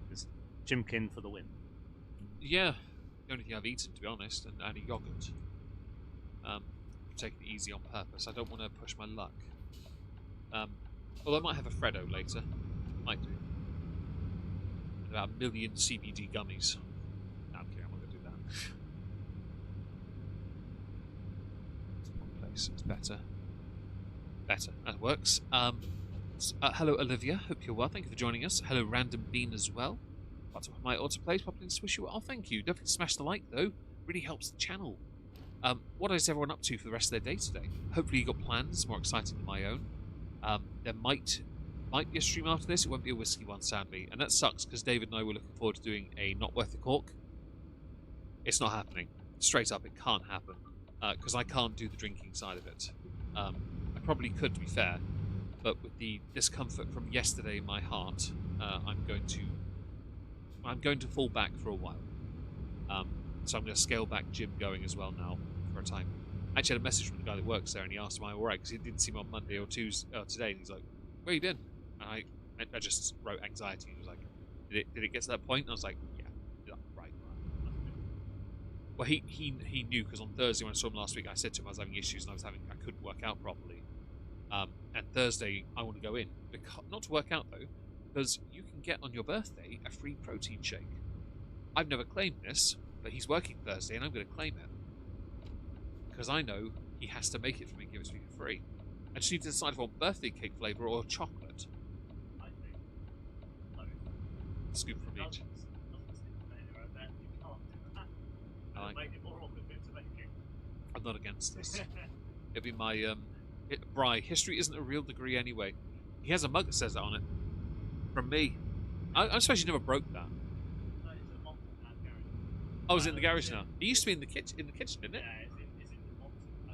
It's Chimkin for the win. Yeah, the only thing I've eaten, to be honest, and a yogurt. I'm taking it easy on purpose. I don't want to push my luck. Although I might have a Freddo later. Might do. And about 1 million CBD gummies. No, I'm kidding, I'm not going to do that. It's the wrong place. It's better. Better. That works. Hello, Olivia. Hope you're well. Thank you for joining us. Hello, Random Bean as well. Part of my autoplays. Popped in to wish you well. Oh, thank you. Don't forget to smash the like, though. Really helps the channel. What is everyone up to for the rest of their day today? Hopefully you got plans more exciting than my own. There might be a stream after this. It won't be a whiskey one, sadly. And that sucks, because David and I were looking forward to doing a Not Worth the Cork. It's not happening. Straight up, it can't happen. Because I can't do the drinking side of it. I probably could, to be fair. But with the discomfort from yesterday in my heart, I'm going to fall back for a while. So I'm going to scale back gym going as well now for a time. I actually had a message from the guy that works there, and he asked, am I alright? Because he didn't see me on Monday or Tuesday, today, and he's like, where you been? And I just wrote anxiety. He was like, did it get to that point? And I was like, yeah. He's like, right. Well, he knew, because on Thursday when I saw him last week, I said to him I was having issues and I couldn't work out properly. And Thursday I want to go in, not to work out though, because you can get on your birthday a free protein shake. I've never claimed this, but he's working Thursday and I'm going to claim it. Because I know he has to make it for me and give it to me for free. I just need to decide if I want birthday cake flavour or chocolate. I think both. Scoop from each. I like Make it more awkward to make it. I'm not against this. It'd be my Bri, history isn't a real degree anyway. He has a mug that says that on it. From me. I'm surprised you never broke that. Oh, is it in the garage now? It used to be in the kitchen, didn't it? Yeah, it's in the box. I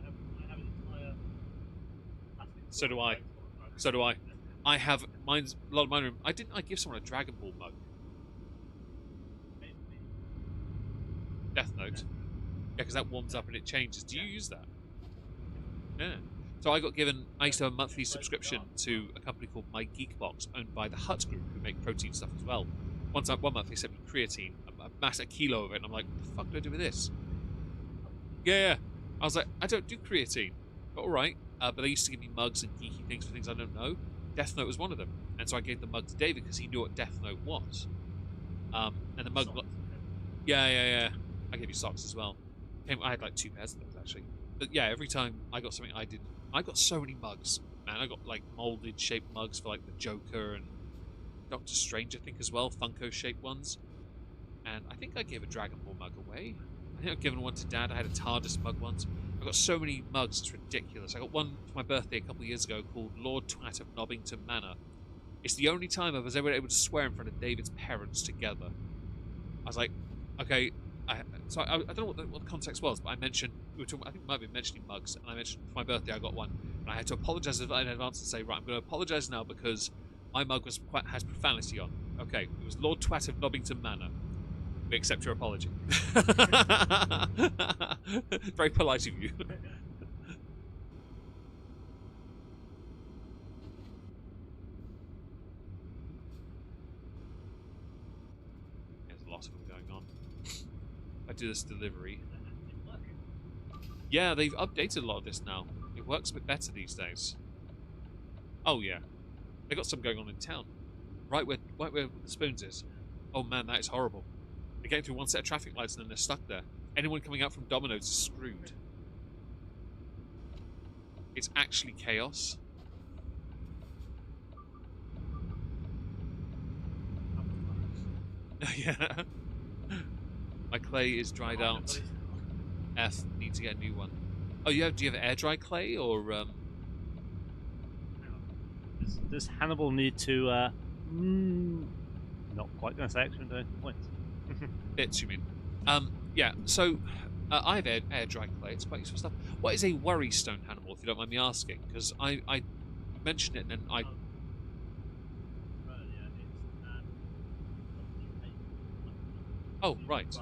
have an entire plastic So do I. bag full of drugs. So do I. I have mine's a lot of mine. I give someone a Dragon Ball mug. Death Note. Yeah, because that warms up and it changes. Do you use that? Yeah. So I got given. I used to have a monthly subscription to a company called My Geek Box, owned by the Hut Group, who make protein stuff as well. One month they sent me creatine, a kilo of it, and I'm like, what the fuck do I do with this? Yeah. I was like, I don't do creatine. But all right. But they used to give me mugs and geeky things for things I don't know. Death Note was one of them, and so I gave the mug to David because he knew what Death Note was. And the mug, yeah. I gave you socks as well. I had like 2 pairs of those actually. But yeah, every time I got something I got so many mugs. Man, I got like molded shaped mugs for like the Joker and Doctor Strange, I think as well, Funko shaped ones. And I think I gave a Dragon Ball mug away. I think I've given one to Dad. I had a TARDIS mug once. I've got so many mugs, it's ridiculous. I got one for my birthday a couple of years ago called Lord Twat of Nobbington Manor. It's the only time I was ever able to swear in front of David's parents together. I was like, okay. I don't know what the context was, but I mentioned, I think we might have been mentioning mugs, and I mentioned for my birthday I got one, and I had to apologise in advance and say, right, I'm going to apologise now because my mug has profanity on. Okay, it was Lord Twat of Nobbington Manor. We accept your apology. Very polite of you. There's a lot of them going on. I do this delivery. Yeah, they've updated a lot of this now. It works a bit better these days. Oh yeah, they got some going on in town, right where the Spoons is. Oh man, that is horrible. They're getting through one set of traffic lights and then they're stuck there. Anyone coming out from Domino's is screwed. It's actually chaos. Yeah. My clay is dried out. F, need to get a new one. Oh, do you have air dry clay or Does Hannibal need to not quite gonna say extra points. bits, you mean? Yeah, so I have air dry clay, it's quite useful stuff. What is a worry stone, Hannibal, if you don't mind me asking? Because I mentioned it and then I Oh, right.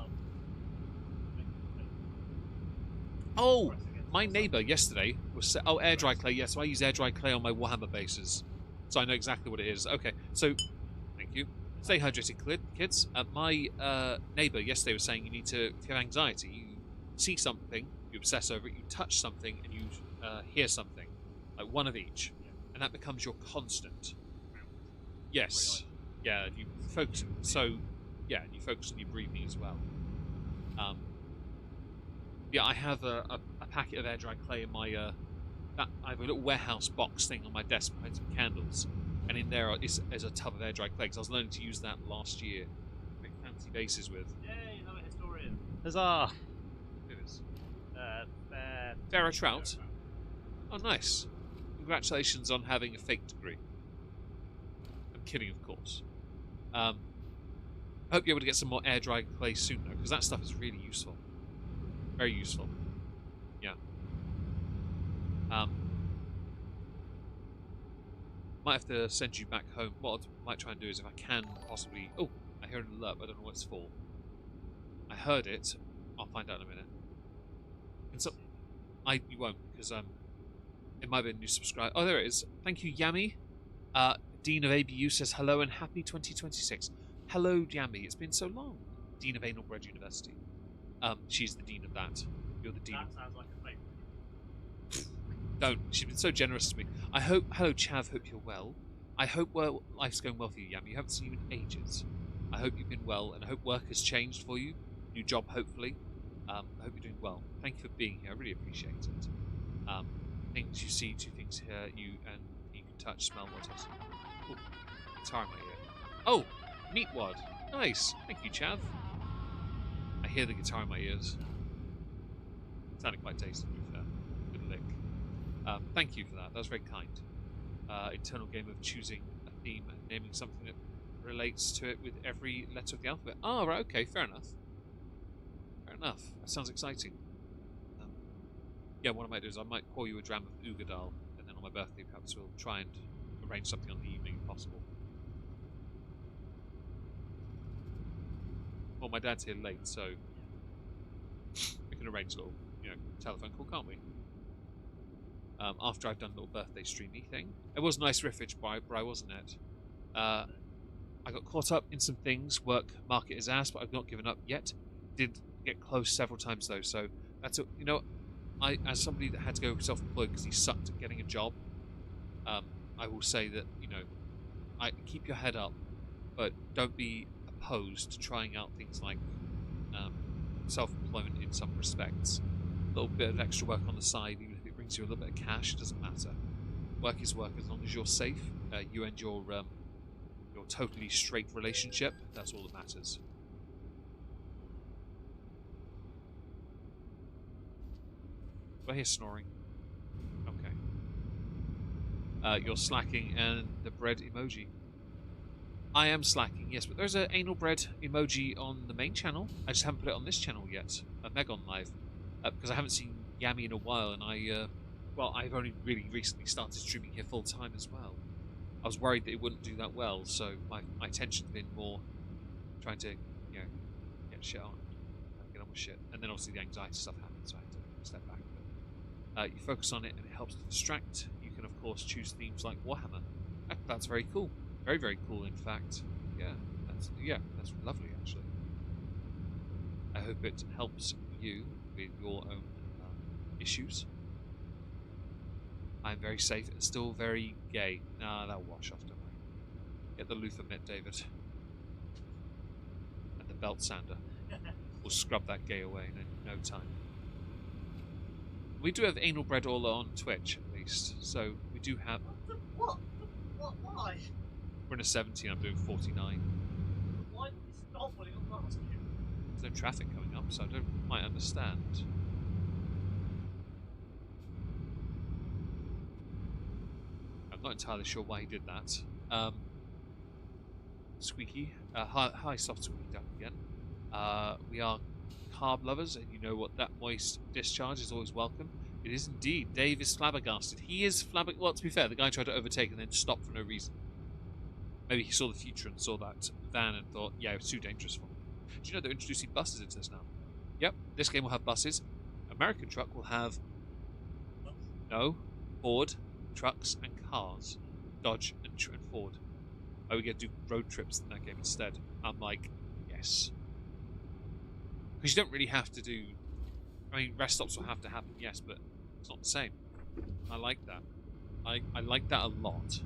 Oh, my neighbour yesterday was... Oh, air dry clay. Yes, so I use air dry clay on my Warhammer bases. So I know exactly what it is. Okay, so... Thank you. Stay hydrated, kids. My neighbour yesterday was saying if you have anxiety, you see something, you obsess over it, you touch something, and you hear something. Like one of each. And that becomes your constant. Yes. Yeah, you focus... So, yeah, and you focus on your breathing as well. Yeah, I have a packet of air dry clay in my I have a little warehouse box thing on my desk behind some candles, and in there is a tub of air dry clay because I was learning to use that last year. Make fancy bases with. Yay, another historian! Huzzah! It is. Farrah Trout. Oh, nice! Congratulations on having a fake degree. I'm kidding, of course. I hope you're able to get some more air dry clay soon, though, because that stuff is really useful. Very useful. Yeah. Might have to send you back home. What I might try and do is if I can possibly... Oh, I hear an alert, but I don't know what it's for. I heard it. I'll find out in a minute. And so, you won't, because it might be a new subscriber. Oh, there it is. Thank you, Yami. Dean of ABU says hello and happy 2026. Hello, Yami. It's been so long. Dean of Anal Bread University. She's the dean of that. You're the dean. That sounds like a fake. Don't. She's been so generous to me. Hello, Chav. Hope you're well. I hope life's going well for you, Yami. You haven't seen you in ages. I hope you've been well, and I hope work has changed for you. New job, hopefully. I hope you're doing well. Thank you for being here. I really appreciate it. Things you see, 2 things here, you can touch, smell, what else? Oh, guitar in my ear. Oh, Meatwad. Nice. Thank you, Chav. I hear the guitar in my ears. It sounded quite tasty, to be fair. Good lick. Thank you for that. That was very kind. internal game of choosing a theme and naming something that relates to it with every letter of the alphabet. Oh, right, okay, fair enough. Fair enough. That sounds exciting. Yeah, what I might do is I might pour you a dram of Ugadal, and then on my birthday perhaps we'll try and arrange something on the evening if possible. Well, my dad's here late, so we can arrange a little, telephone call, can't we? After I've done a little birthday streamy thing. It was nice riffage, Bri, wasn't it? I got caught up in some things. Work market is ass, but I've not given up yet. Did get close several times though, so that's I, as somebody that had to go self-employed because he sucked at getting a job, I will say that I keep your head up, but don't be opposed to trying out things like self-employment in some respects. A little bit of extra work on the side, even if it brings you a little bit of cash, it doesn't matter. Work is work as long as you're safe. You and your totally straight relationship. That's all that matters. Do I hear snoring? Okay. You're slacking and the bread emoji. I am slacking, yes, but there's an anal bread emoji on the main channel. I just haven't put it on this channel yet, Megon Live, because I haven't seen Yami in a while, and I've only really recently started streaming here full time as well. I was worried that it wouldn't do that well, so my attention's been more trying to, get shit on, get on with shit, and then obviously the anxiety stuff happens, so I had to step back. But you focus on it, and it helps to distract. You can, of course, choose themes like Warhammer. That's very cool. Very, very cool, in fact. Yeah, that's lovely, actually. I hope it helps you with your own issues. I'm very safe and still very gay. Nah, that'll wash off, don't worry. Get the loofah mitt, David. And the belt sander. We'll scrub that gay away in no time. We do have anal bread all on Twitch, at least. So, we do have... What? Why? We're in a 17, I'm doing 49. Why did you stop when it got past you? There's no traffic coming up, so I don't quite understand. I'm not entirely sure why he did that. Squeaky. Hi, soft squeaky duck again. We are carb lovers, and you know what, that moist discharge is always welcome. It is indeed. Dave is flabbergasted. He is flabbergasted. Well, to be fair, the guy tried to overtake and then stopped for no reason. Maybe he saw the future and saw that van and thought, yeah, it's too dangerous for me. Do you know they're introducing buses into this now? Yep, this game will have buses. American Truck will have... No, Ford, trucks and cars. Dodge and Ford. Oh, we get to do road trips in that game instead. I'm like, yes. Because you don't really have to do... I mean, rest stops will have to happen, yes, but it's not the same. I like that. I like that a lot.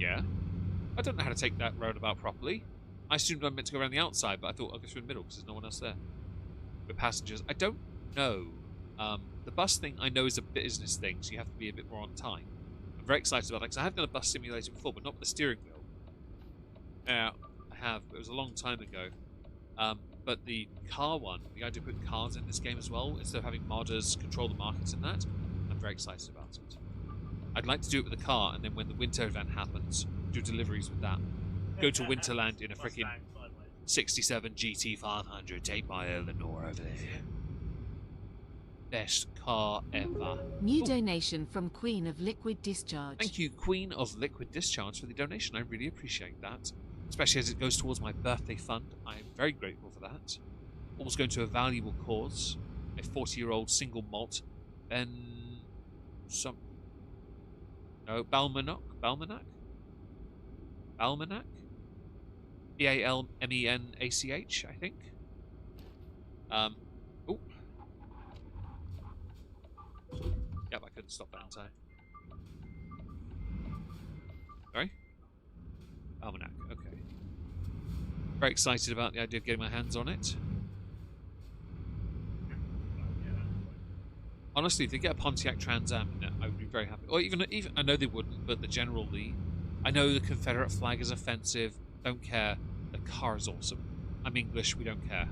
Yeah. I don't know how to take that roundabout properly. I assumed I meant to go around the outside, but I thought I'll go through the middle because there's no one else there. With passengers, I don't know. The bus thing I know is a business thing, so you have to be a bit more on time. I'm very excited about that because I have done a bus simulator before, but not with the steering wheel. Yeah, I have, but it was a long time ago. But the car one, the idea of putting cars in this game as well, instead of having modders control the markets and that, I'm very excited about it. I'd like to do it with a car, and then when the winter event happens, do deliveries with that. Go to Winterland in a freaking 67 GT 500. Take my Eleanor over there. Best car ever. New donation from Queen of Liquid Discharge. Thank you, Queen of Liquid Discharge, for the donation. I really appreciate that. Especially as it goes towards my birthday fund. I am very grateful for that. All's going to a valuable cause. A 40-year-old single malt. Then... some... No, Balmanac? Balmanac? Balmanac? B-A-L-M-E-N-A-C-H, I think. Oh. Yep, I couldn't stop that in time. Sorry? Almanac, okay. Very excited about the idea of getting my hands on it. Honestly, if they get a Pontiac Trans Am in it, I would be very happy. Or even I know they wouldn't, but the General Lee. I know the Confederate flag is offensive. Don't care. The car is awesome. I'm English, we don't care.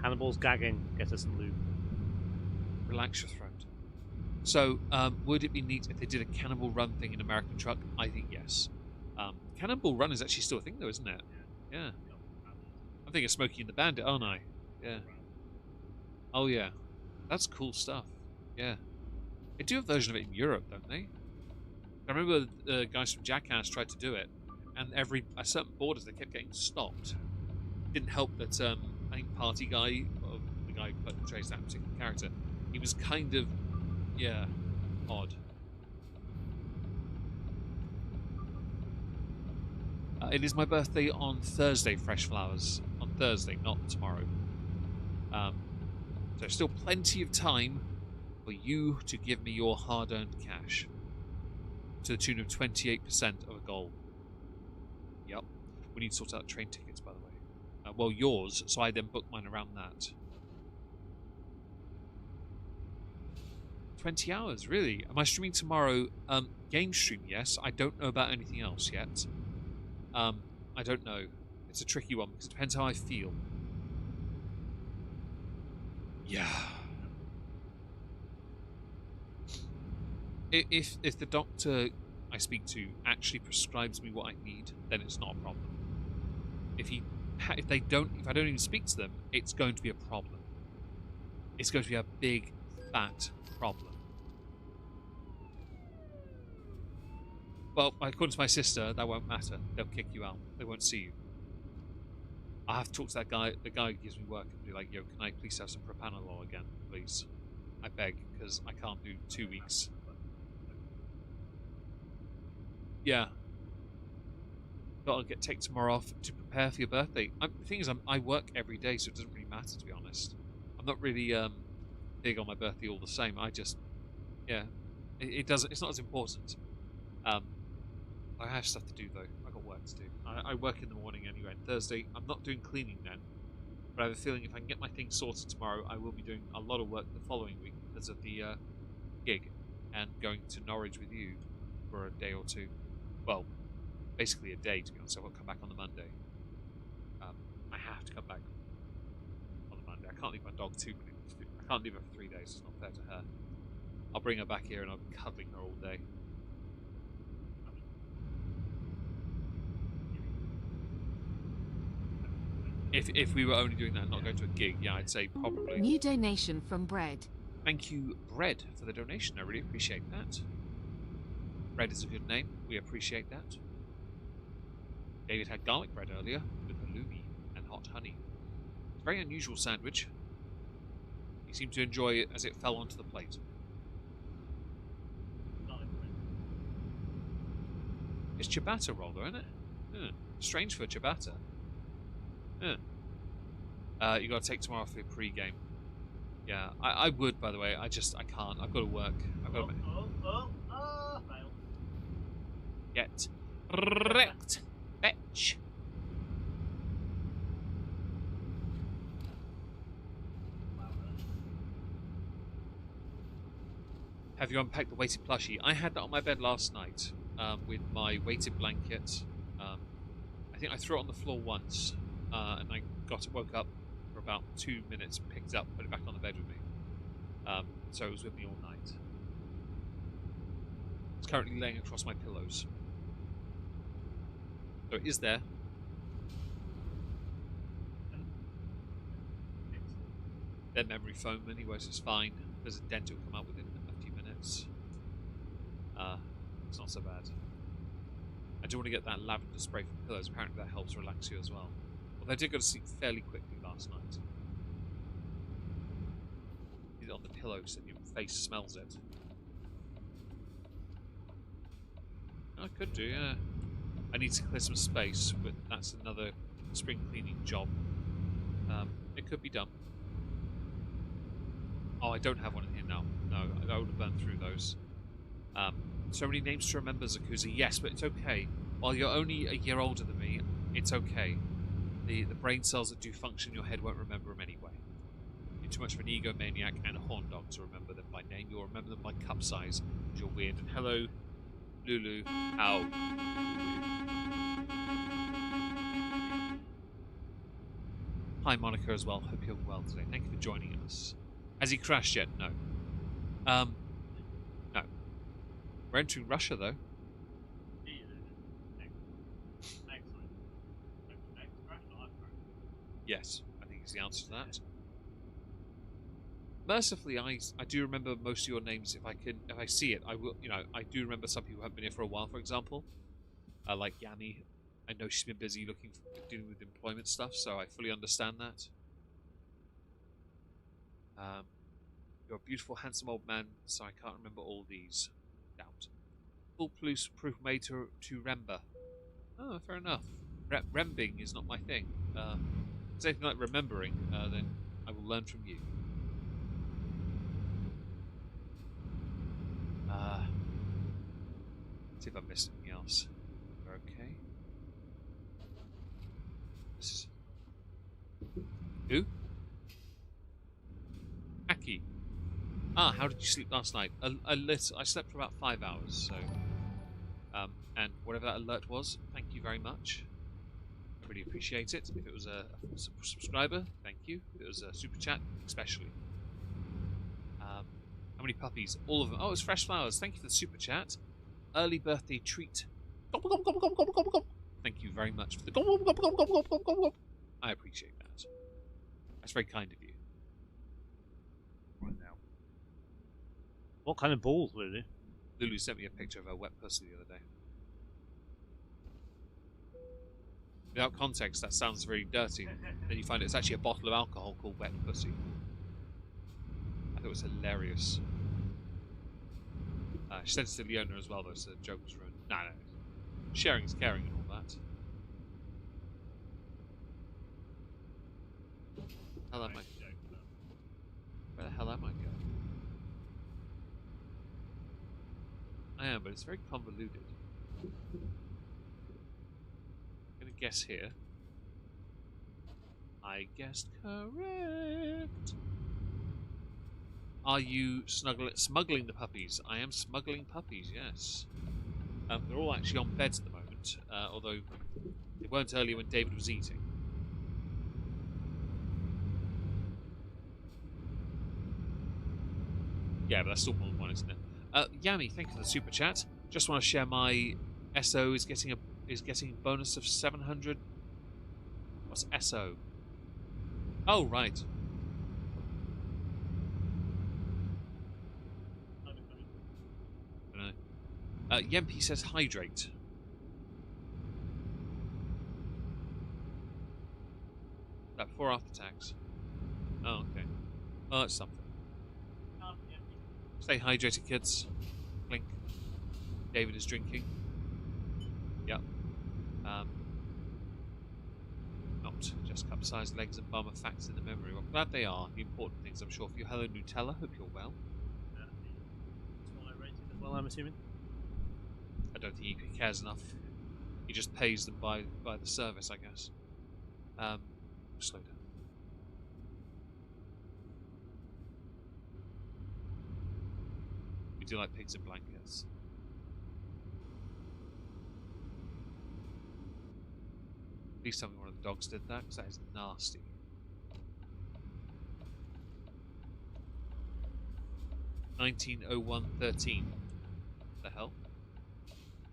Hannibal's gagging. Get us some lube. Relax your throat. So, would it be neat if they did a Cannonball Run thing in American Truck? I think yes. Cannonball Run is actually still a thing, though, isn't it? Yeah. I'm thinking of Smokey and the Bandit, aren't I? Yeah. Oh, yeah. That's cool stuff. Yeah. They do a version of it in Europe, don't they? I remember the guys from Jackass tried to do it, and at certain borders they kept getting stopped. It didn't help that I think Party Guy, or the guy who portrays that particular character, he was kind of, yeah, odd. It is my birthday on Thursday, Fresh Flowers. On Thursday, not tomorrow. So still plenty of time for you to give me your hard-earned cash. To the tune of 28% of a goal. Yep. We need to sort out train tickets, by the way. Well, yours, so I then book mine around that. 20 hours, really? Am I streaming tomorrow? Game stream, yes. I don't know about anything else yet. I don't know. It's a tricky one, because it depends how I feel. Yeah. If the doctor I speak to actually prescribes me what I need, then it's not a problem. If I don't even speak to them, it's going to be a problem. It's going to be a big, fat problem. Well, according to my sister, that won't matter. They'll kick you out. They won't see you. I have to talk to that guy. The guy who gives me work and be like, yo, can I please have some propanolol again, please? I beg, because I can't do 2 weeks. Yeah. Gotta take tomorrow off to prepare for your birthday. The thing is, I work every day, so it doesn't really matter, to be honest. I'm not really big on my birthday all the same. I just, yeah, it's not as important. I have stuff to do, though. I've got work to do. I work in the morning anyway. And Thursday, I'm not doing cleaning then. But I have a feeling if I can get my things sorted tomorrow, I will be doing a lot of work the following week because of the gig and going to Norwich with you for a day or two. Well, basically a day, to be honest. I won't come back on the Monday. I have to come back on the Monday. I can't leave my dog I can't leave her for 3 days. It's not fair to her. I'll bring her back here and I'll be cuddling her all day. If we were only doing that and not going to a gig, yeah, I'd say probably. New donation from Bread. Thank you, Bread, for the donation. I really appreciate that. Bread is a good name. We appreciate that. David had garlic bread earlier with halloumi and hot honey. It's a very unusual sandwich. He seemed to enjoy it as it fell onto the plate. It's ciabatta roll, though, isn't it? Strange for ciabatta. You got to take tomorrow for your pre-game. Yeah, I would, by the way. I can't. I've got to work. I've got to Fail. get wrecked, bitch. Have you unpacked the weighted plushie? I had that on my bed last night with my weighted blanket. I think I threw it on the floor once, and I woke up for about 2 minutes, picked it up, put it back on the bed with me. So it was with me all night. It's currently laying across my pillows. So it is there. Dead memory foam anyway, so it's fine. There's a dent will come out within a few minutes. It's not so bad. I do want to get that lavender spray for pillows. Apparently that helps relax you as well. Although I did go to sleep fairly quickly last night. Did it on the pillow so your face smells it. I could do, yeah. I need to clear some space, but that's another spring cleaning job. It could be done. Oh, I don't have one in here now. No, I would have burned through those. So many names to remember, Zakuza. Yes, but it's okay. While you're only a year older than me, it's okay. The brain cells that do function in your head won't remember them anyway. You're too much of an egomaniac and a horn dog to remember them by name. You'll remember them by cup size, because you're weird. And hello, Lulu. Ow. Hi, Monica, as well. Hope you're well today. Thank you for joining us. Has he crashed yet? No. We're entering Russia, though. Yes, I think is the answer to that. Mercifully, I do remember most of your names. If I see it, I will. You know, I do remember some people who haven't been here for a while. For example, like Yami. I know she's been busy dealing with employment stuff, so I fully understand that. You're a beautiful, handsome old man, so I can't remember all these. Doubt. Full proof made to Rember. Oh, fair enough. Rembing is not my thing. If it's anything like remembering, then I will learn from you. See if I missed anything else. We're okay. This is... Who? Aki. Ah, how did you sleep last night? I slept for about 5 hours, so... and whatever that alert was, thank you very much. I really appreciate it. If it was a subscriber, thank you. If it was a super chat, especially. How many puppies? All of them. Oh, it's fresh flowers. Thank you for the super chat. Early birthday treat. Thank you very much for the I appreciate that. That's very kind of you. Right now. What kind of balls, really? Lulu sent me a picture of her wet pussy the other day. Without context, that sounds very dirty. Then you find it's actually a bottle of alcohol called wet pussy. I thought it was hilarious. She sent it to Leona as well, though, so the joke was ruined. No. Sharing is caring and all that. Where the hell am I going? I am, but it's very convoluted. I'm gonna guess here. I guessed correct. Are you smuggling the puppies? I am smuggling puppies, yes. They're all actually on beds at the moment, although they weren't earlier when David was eating. Yeah, but that's still more than one, isn't it? Yami, thank you for the super chat. Just want to share my SO is getting a bonus of 700. What's SO? Oh, right. Yempi says hydrate. That before or after tax? Oh, okay. Oh, that's something. Stay hydrated, kids. Blink. David is drinking. Yep. Not just cup size, legs and bum are facts in the memory. Well, glad they are. The important things, I'm sure, for you. Hello, Nutella. Hope you're well. That's rated as well, I'm assuming. I don't think he cares enough. He just pays them by the service, I guess. Slow down. We do like pigs in blankets. Please tell me one of the dogs did that, because that is nasty. $19.01.13. The hell?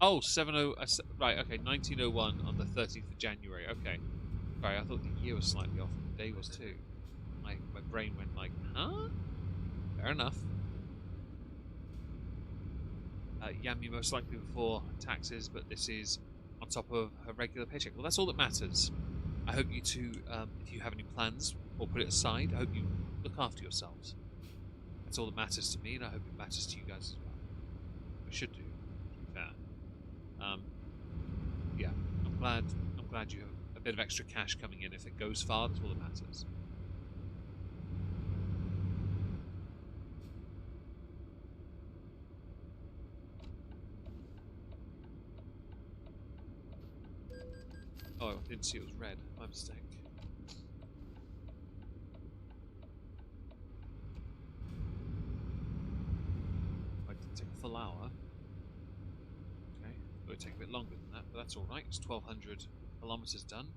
Oh, 70. Right, okay, 1901 on the 30th of January. Okay. Sorry, I thought the year was slightly off. The day was too. My brain went like, huh? Fair enough. Yami most likely before taxes, but this is on top of her regular paycheck. Well, that's all that matters. I hope you two, if you have any plans, or put it aside, I hope you look after yourselves. That's all that matters to me, and I hope it matters to you guys as well. I should do, to be fair. Yeah, I'm glad you have a bit of extra cash coming in. If it goes far, that's all that matters. Oh, I didn't see it was red. My mistake. I did take a full hour. Okay, it would take a bit longer than that, but that's alright. It's 1,200 kilometers done.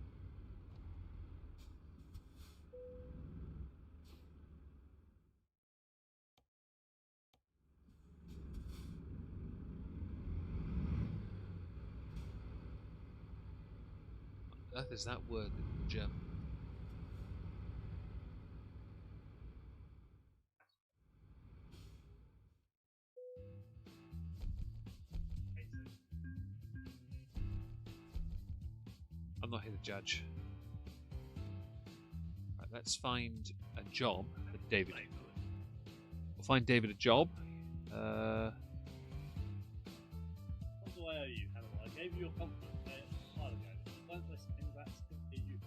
earth is that word in German? I'm not here to judge. Right, let's find a job for David. We'll find David a job. What do I owe you, Hannibal? I gave you your confidence a while ago. If you don't listen, that's simply you.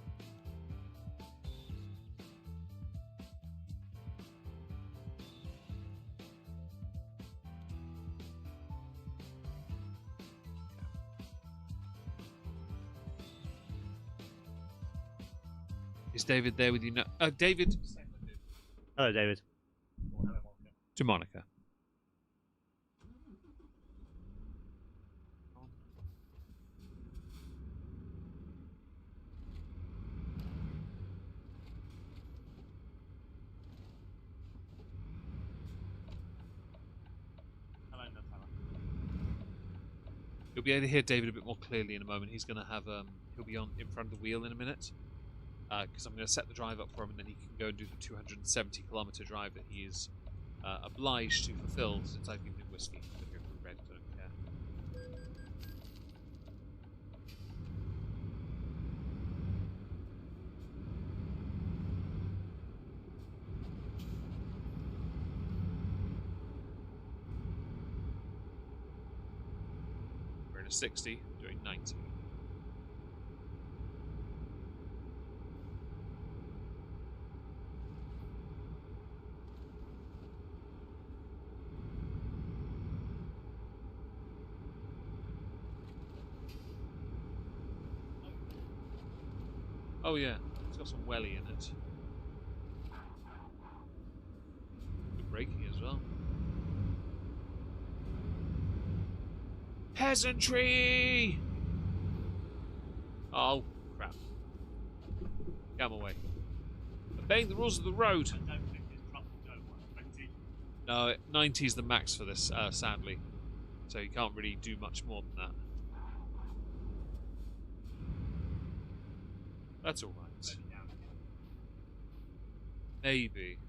Is David there with you now? David. Hello, David. To Monica. Hello, Natalia. You'll be able to hear David a bit more clearly in a moment. He's going to have he'll be on in front of the wheel in a minute because I'm going to set the drive up for him, and then he can go and do the 270-kilometer drive that he is obliged to fulfill since I've given him whiskey. I'm going to go for red. I don't care. We're in a 60, doing 90. Oh yeah, it's got some welly in it. Good braking as well. Peasantry! Oh, crap. Get away. Obeying the rules of the road. I don't think this truck will go 120. No, 90 is the max for this, sadly. So you can't really do much more than that. That's alright. Maybe.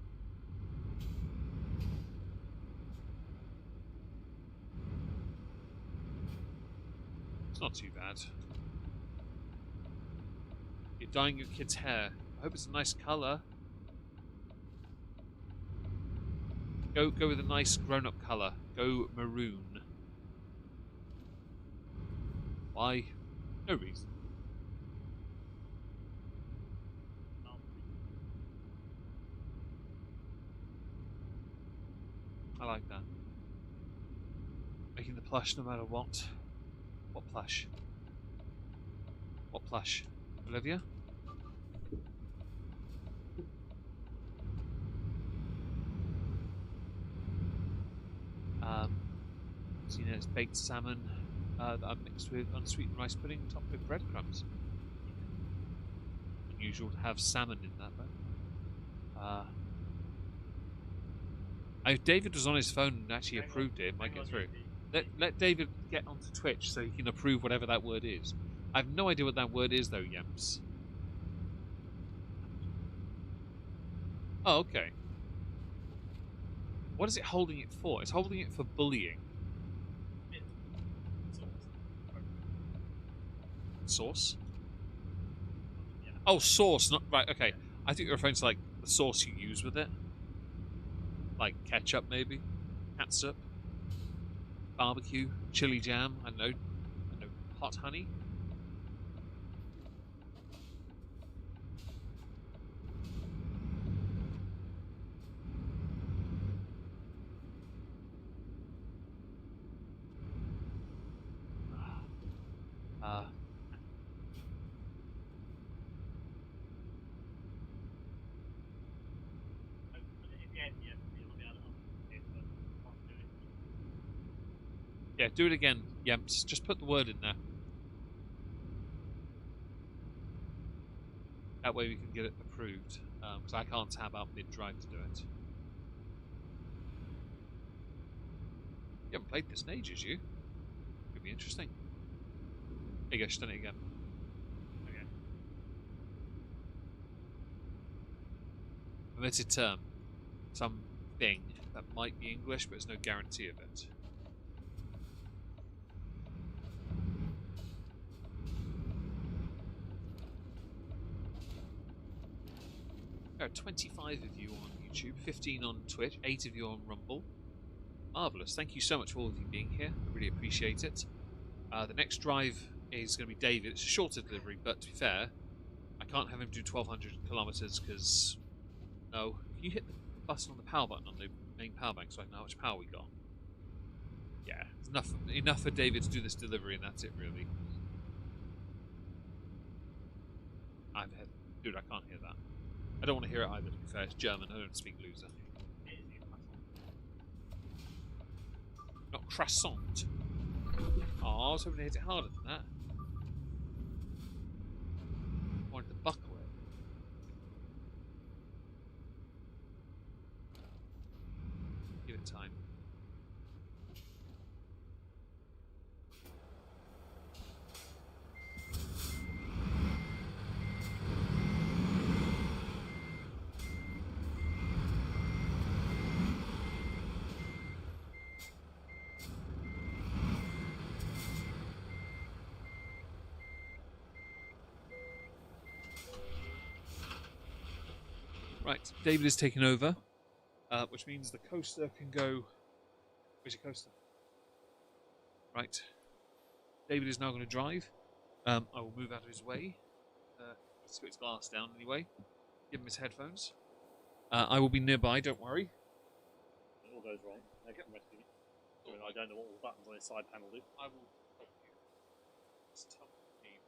It's not too bad. You're dyeing your kid's hair. I hope it's a nice colour. Go with a nice grown-up colour. Go maroon. Why? No reason. I like that. Making the plush no matter what. What plush? What plush? Olivia? So, it's baked salmon that I've mixed with unsweetened rice pudding topped with breadcrumbs. Unusual to have salmon in that, though. If David was on his phone and actually approved it, it might get through. Let David get onto Twitch so he can approve whatever that word is. I have no idea what that word is, though, Yemps. Oh, okay. What is it holding it for? It's holding it for bullying. Sauce? Yeah. Oh, sauce, not right. Okay, I think you're referring to like the sauce you use with it, like ketchup, maybe, catsup, barbecue, chili jam. I don't know, hot honey. Yeah, do it again, Yemps. Just put the word in there. That way we can get it approved. Because I can't tab out mid-drive to do it. You haven't played this in ages, you? Could be interesting. There you go, she's done it again. Okay. permitted term. Something that might be English, but there's no guarantee of it. There are 25 of you on YouTube, 15 on Twitch, 8 of you on Rumble. Marvellous. Thank you so much for all of you being here. I really appreciate it. The next drive is going to be David. It's a shorter delivery, but to be fair, I can't have him do 1,200 kilometres because... No. Can you hit the button on the power button on the main power bank so I know how much power we got? Yeah, it's enough for David to do this delivery, and that's it, really. Dude, I can't hear that. I don't want to hear it either, to be fair. It's German. I don't speak loser. Not croissant. Oh, I was hoping to hit it harder than that. I wanted to buckle it. Give it time. Right, David is taking over, which means the coaster can go... Where's your coaster? Right. David is now going to drive. I will move out of his way. Let's put his glass down anyway. Give him his headphones. I will be nearby, don't worry. It all goes wrong. I get rescue. I mean, I don't know what all the buttons on his side panel do. I will help you. Just tell me,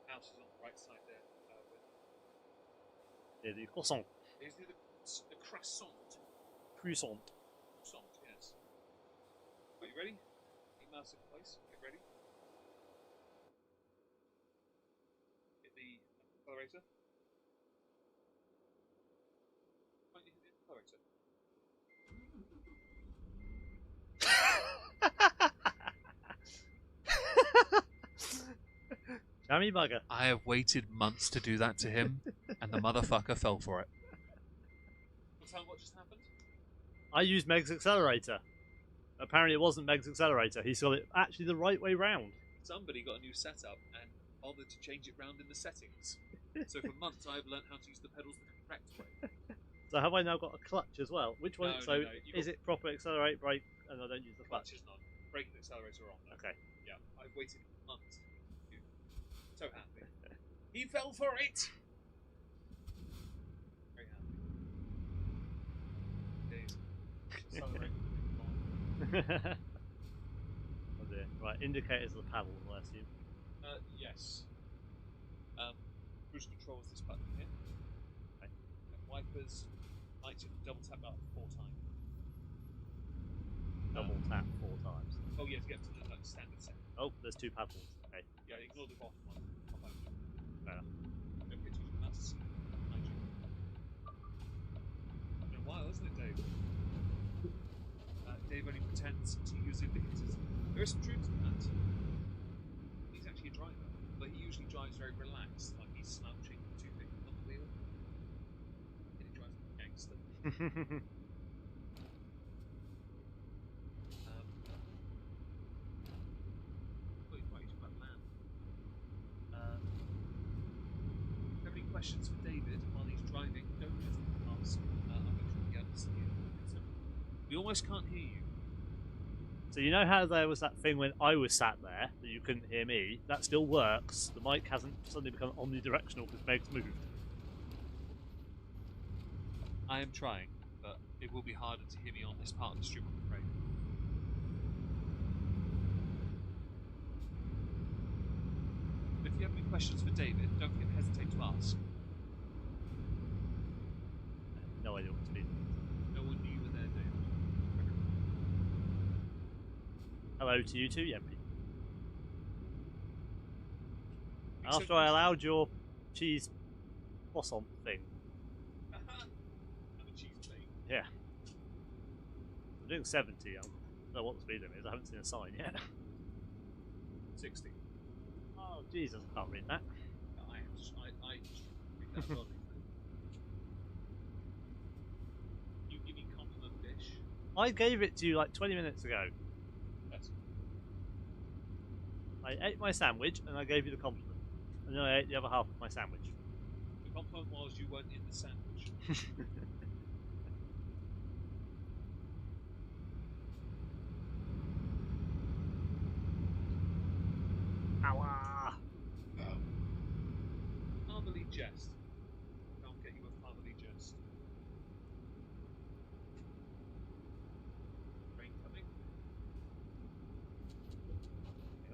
house is on the right side there. Yeah, the croissant. Is it the croissant? Croissant. Croissant, yes. Are you ready? Keep mouse in place. Get ready. Hit the accelerator. Why don't you hit the accelerator? Jammy bugger. I have waited months to do that to him, and the motherfucker fell for it. Tell me what just happened? I used Meg's accelerator. Apparently it wasn't Meg's accelerator. He got it actually the right way round. Somebody got a new setup and bothered to change it round in the settings. So for months I've learnt how to use the pedals the correct way. So have I now got a clutch as well? Which one? No, so no, is it proper accelerate, brake, and I don't use the clutch? Clutch is not. Brake and accelerator are on. Though. Okay. Yeah, I've waited months. So happy. He fell for it! Very happy. Accelerate. Oh dear. Right, indicators of the paddle, I assume. Yes. Cruise control is this button here. Okay. And wipers, lights, you double tap that 4 times. Double tap 4 times. Oh yeah, to get to the standard setting. Oh, there's 2 paddles. Okay. Yeah, ignore the bottom one. Fair enough. Don't get too nuts. It's been a while, isn't it, Dave? Dave only pretends to use indicators. There is some truth to that. He's actually a driver, but he usually drives very relaxed, like he's slouching 2 fingers on the wheel. And he drives like a gangster. If you have any questions for David while he's driving, don't hesitate to ask. I'll make sure we understand you. We almost can't hear you. So you know how there was that thing when I was sat there that you couldn't hear me? That still works. The mic hasn't suddenly become omnidirectional because Meg's moved. I am trying, but it will be harder to hear me on this part of the stream, I'm afraid. But if you have any questions for David, don't hesitate to ask. No idea what to do. No one knew you were there, David. Hello to you too, Yempi. Except After I allowed your cheese croissant thing. I'm a cheese thing. Yeah. I'm doing 70. I don't know what the speed limit is. I haven't seen a sign yet. 60. Oh, Jesus. I can't read that. I read that well. I gave it to you like 20 minutes ago. Yes. I ate my sandwich and I gave you the compliment. And then I ate the other half of my sandwich. The compliment was you weren't in the sandwich. Ow! Fatherly jest. Can't get you a fatherly jest. Rain coming.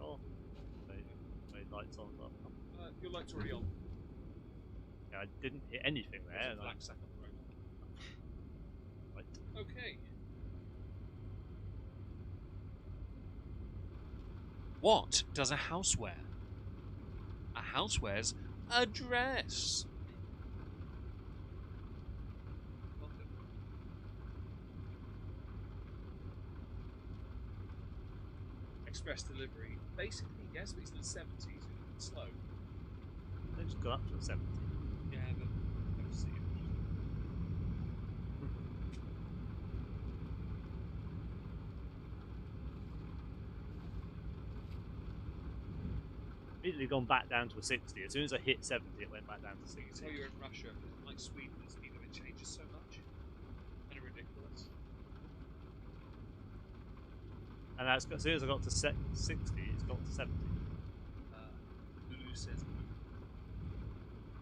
Oh, made lights on as well. Your light's already on. Yeah, I didn't hit anything there. There's a And black sack on the road. Right. Okay. What does a house wear? A house wears a dress. Welcome. Express delivery. Basically, yes, but it's in the 70s. It's slow. They've just gone up to the 70. Yeah, but never see it. Immediately gone back down to a 60. As soon as I hit 70, it went back down to So you 60. can tell you're in Russia, because like Sweden, the speed limit changes so much. Kind of ridiculous. And that's, as soon as I got to 60, it's got to 70. Lulu says blue.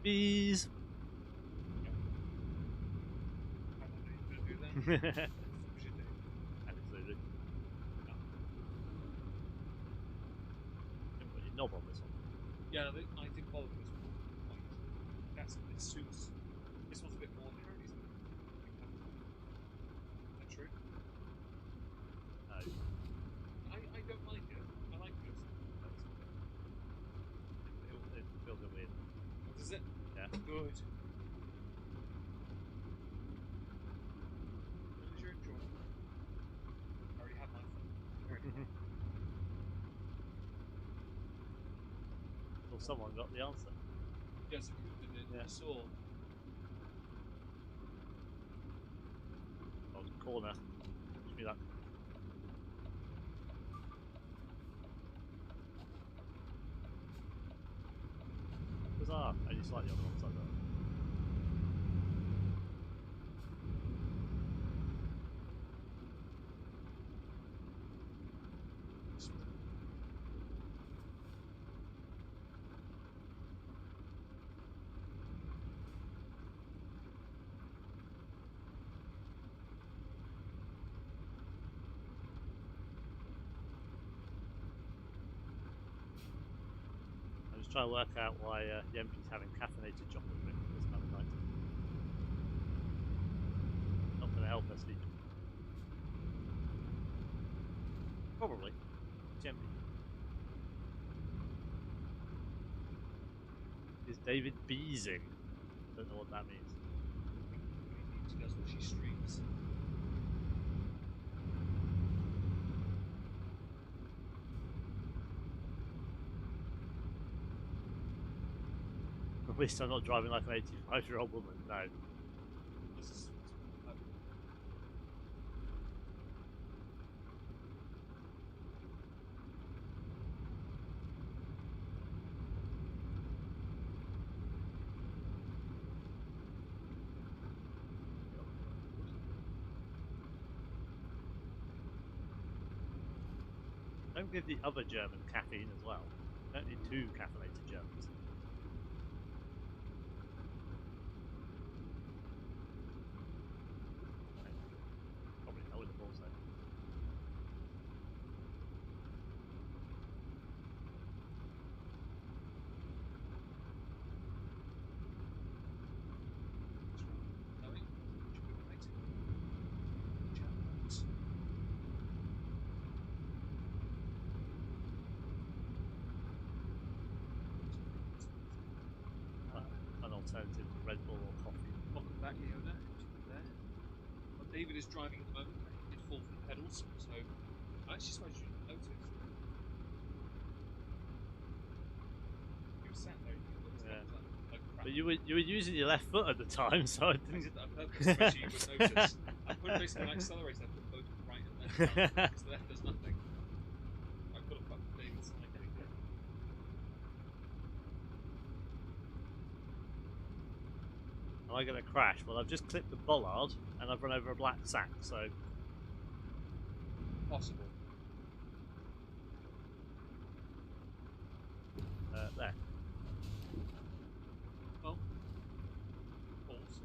Bees! How long are you going to do that? And What should do? it's Lulu. Haven't got your knob on this one. Yeah, I didn't bother with this one. Like, this suits. This one's a bit more apparently. Is that true? No. I don't like it. I like this. It feels a bit weird. What is it? Yeah. Good. As long as you're enjoying it. I already have my phone. Very nice. Well, someone got the answer. Yes, it could have been. Yeah. I saw. Oh, corner. Wish me luck. Bizarre. Only slightly on the wrong side though. I'm just trying to work out why Yempi's having caffeinated chocolate drink at this time of night. Not going to help her sleep. Probably. Yempi. Is David beezing? Don't know what that means. She does when she streams. At least I'm not driving like an 85-year-old woman. No. This is. Don't give the other German caffeine as well. Don't need two caffeinated Germans. Probably I would have thought so. Knowing, should be right. Chat. An alternative to Red Bull or coffee. Welcome back, Leona. There. Well, David is driving at the moment in full pedals, so I actually suppose you didn't notice. You were sat there, you looked Yeah. like crap. But you were using your left foot at the time, so I I didn't. did that on purpose, so you would notice. I put basically an accelerator, I put both So left does nothing. I've got to fuck David's side again. Am I going to crash? Well, I've just clipped the bollard and I've run over a black sack, so. Possible. There. Well, also.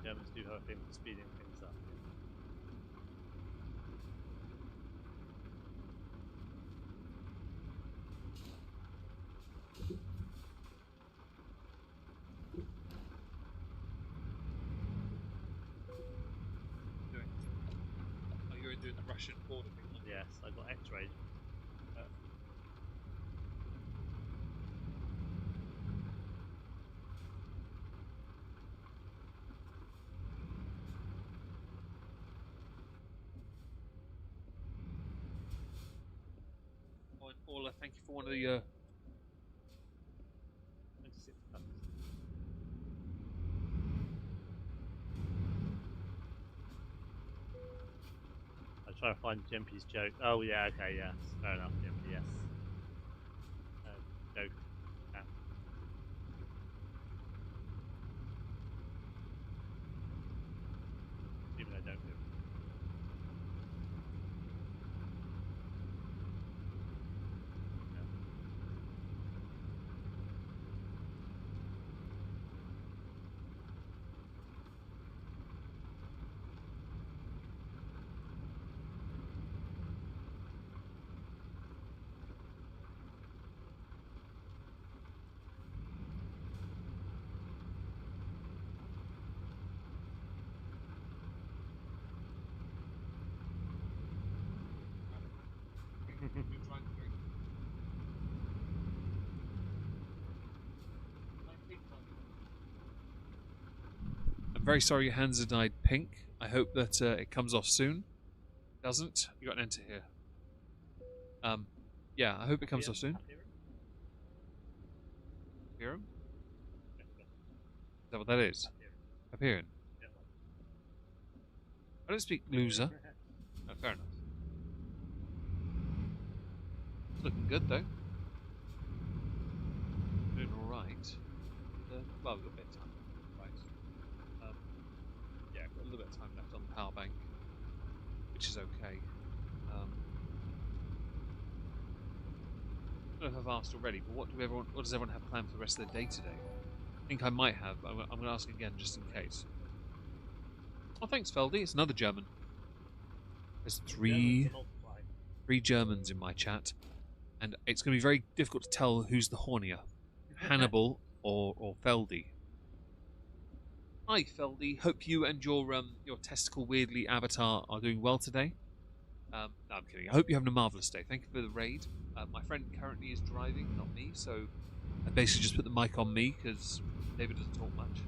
Germans do have a thing for speeding things up. You're doing the Russian border thing. Aren't you? Yes, I got X-rayed. Oh, and Orla, thank you for one of the 26 bucks. I try to find Jimpy's joke. Oh yeah, okay, yes, fair enough, Jimpy, yes. Joke. Yeah. Even though I don't do it. you're trying to drink. I'm very sorry your hands are dyed pink. I hope that it comes off soon. Doesn't? You got an enter here. Yeah, I hope it comes off soon. Appearum? Is that what that is? Appearing. I don't speak loser. Oh, fair enough. It's looking good though. Doing alright. Well, we've got a bit of time. Right. Yeah, I've got a little bit of time left on the power bank, which is okay. I don't know if I've asked already, but what does everyone have planned for the rest of their day today? I think I might have, but I'm going to ask again just in case. Oh, thanks, Feldy. It's another German. There's three Germans in my chat, and it's going to be very difficult to tell who's the hornier, Hannibal or Feldy. Hi, Feldy. Hope you and your testicle weirdly avatar are doing well today. No, I'm kidding. I hope you're having a marvellous day. Thank you for the raid. My friend currently is driving, not me, so I basically just put the mic on me because David doesn't talk much.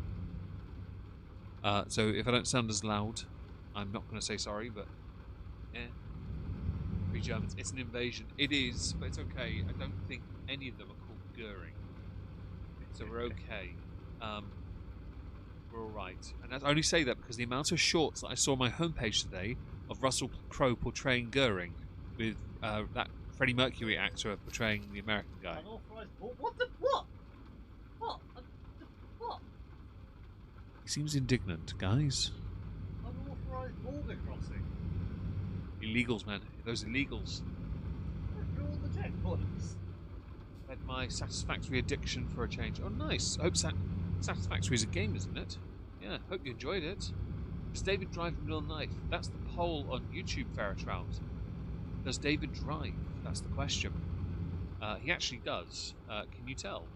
So if I don't sound as loud, I'm not going to say sorry, but yeah. Three Germans. It's an invasion. It is, but it's okay. I don't think any of them are called Goering. So we're okay. We're alright. And I only say that because the amount of shorts that I saw on my homepage today of Russell Crowe portraying Goering with that Freddie Mercury actor portraying the American guy. Unauthorized what the what? What? What? He seems indignant, guys. Unauthorized border crossing. Illegals, man. Those illegals. Through all the checkpoints. Had my Satisfactory addiction for a change. Oh, nice. I hope Satisfactory is a game, isn't it? Yeah, hope you enjoyed it. Does David drive a real knife? That's the poll on YouTube, Ferretrout. Does David drive? That's the question. He actually does. Can you tell?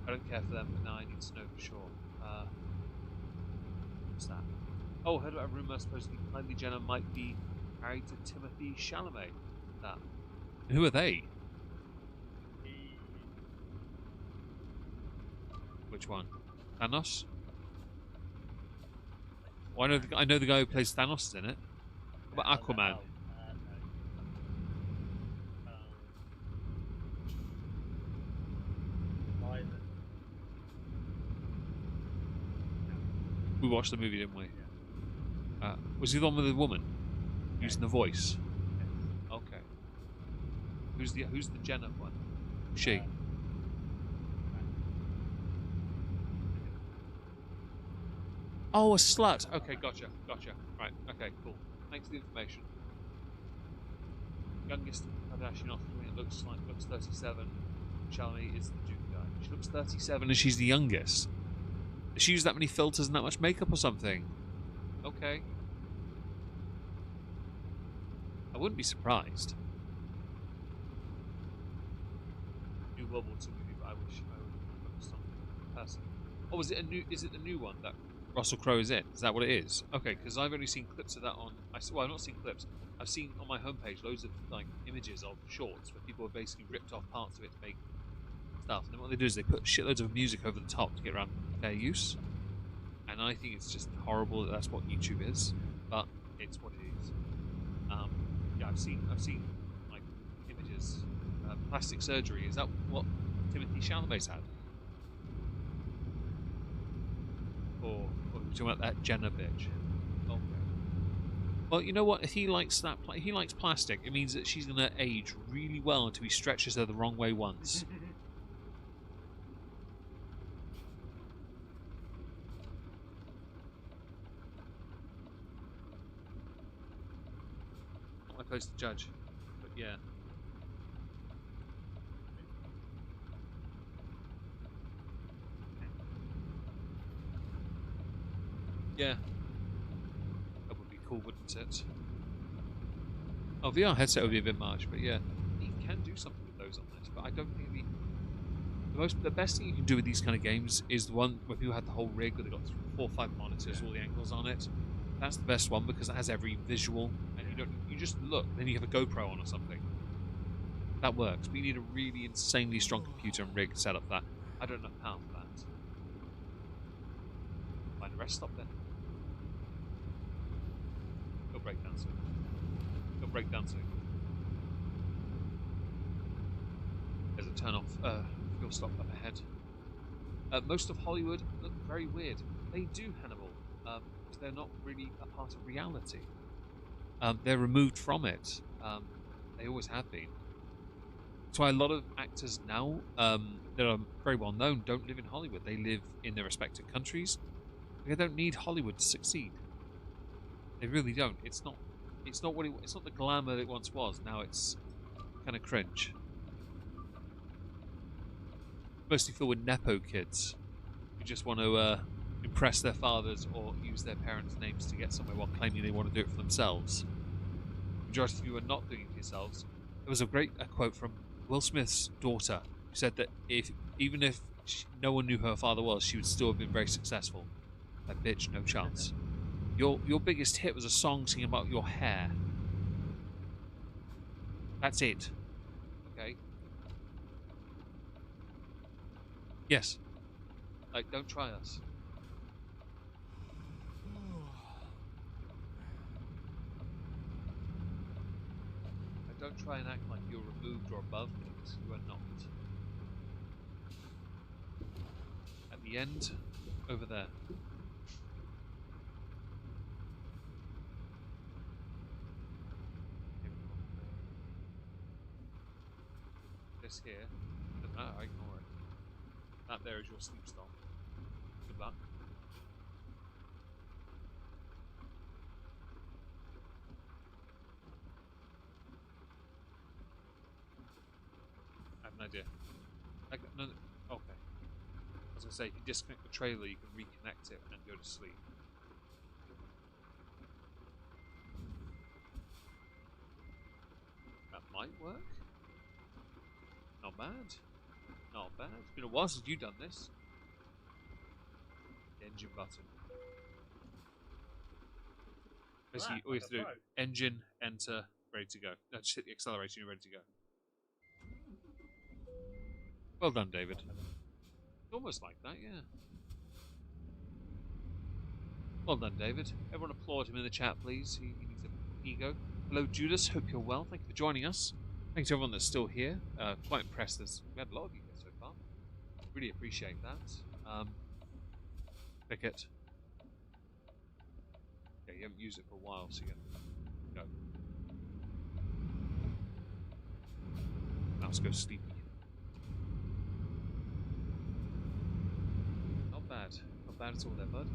I don't care for them, but now I need to know for sure. What's that? Oh, heard about a rumour supposedly Kylie Jenner might be married to Timothy Chalamet. Who are they? Which one? Thanos? Well, I know the guy who plays Thanos is in it. What about Aquaman? We watched the movie, didn't we? Was he the one with the woman using the voice? Okay. Who's the Jenna one? She. Oh, a slut. Okay, gotcha. Right. Okay, cool. Thanks for the information. Youngest Kardashian offspring. It looks 37. Chalamet is the Duke guy. She looks 37 and she's the youngest. Does she use that many filters and that much makeup or something? Okay. I wouldn't be surprised. New World War II movie, but I wish I would focus on the person. Oh, is it the new one that Russell Crowe is in? Is that what it is? Okay, because I've only seen clips of that on. Well, I've not seen clips. I've seen on my homepage loads of like images of shorts where people have basically ripped off parts of it to make stuff. And then what they do is they put shitloads of music over the top to get around fair use. And I think it's just horrible that that's what YouTube is, but it's what it is. Yeah, I've seen like images. Plastic surgery. Is that what Timothy Chalamet's had? Or are we talking about that Jenna bitch? Okay. Well, you know what? If he likes that, if he likes plastic, it means that she's gonna age really well until he stretches her the wrong way once. Not my place to judge, but yeah. Yeah. That would be cool, wouldn't it? Oh, VR headset would be a bit much, but yeah. You can do something with those on this, but I don't think the best thing you can do with these kind of games is the one where people had the whole rig where they got 4 or 5 monitors, all the angles on it. That's the best one because it has every visual, and you just look, then you have a GoPro on or something. That works, but you need a really insanely strong computer and rig to set up that. I don't have enough power for that. Find a rest stop then. Go breakdancing. Go breakdancing. There's a turn off fuel stop up ahead. Most of Hollywood look very weird. They do, Hannibal, because they're not really a part of reality. They're removed from it. They always have been. That's why a lot of actors now that are very well known don't live in Hollywood. They live in their respective countries. They don't need Hollywood to succeed. They really don't. It's not the glamour that it once was. Now it's kind of cringe. Mostly filled with nepo kids who just want to impress their fathers or use their parents' names to get somewhere while claiming they want to do it for themselves. The majority of you are not doing it for yourselves. There was a great quote from Will Smith's daughter who said that even if no one knew who her father was, she would still have been very successful. That bitch, no chance. Your biggest hit was a song singing about your hair. That's it. Okay? Yes. Like, don't try us. Don't try and act like you're removed or above things. You are not. At the end, over there. This here, doesn't matter, I ignore it. That there is your sleep stop. Good luck. I have an idea. No, okay. I was going to say, if you disconnect the trailer, you can reconnect it and go to sleep. That might work. Not bad. Not bad. It's been a while since you've done this. The engine button. Basically, all you have to do, engine, enter, ready to go. No, just hit the accelerator and you're ready to go. Well done, David. Almost like that, yeah. Well done, David. Everyone applaud him in the chat, please. He needs an ego. Hello, Judas. Hope you're well. Thank you for joining us. Thanks to everyone that's still here. Quite impressed. We've had a lot of you here so far. Really appreciate that. Picket. Okay, you haven't used it for a while, so you can go. Mouse goes sleepy. Not bad. Not bad at all there, bud.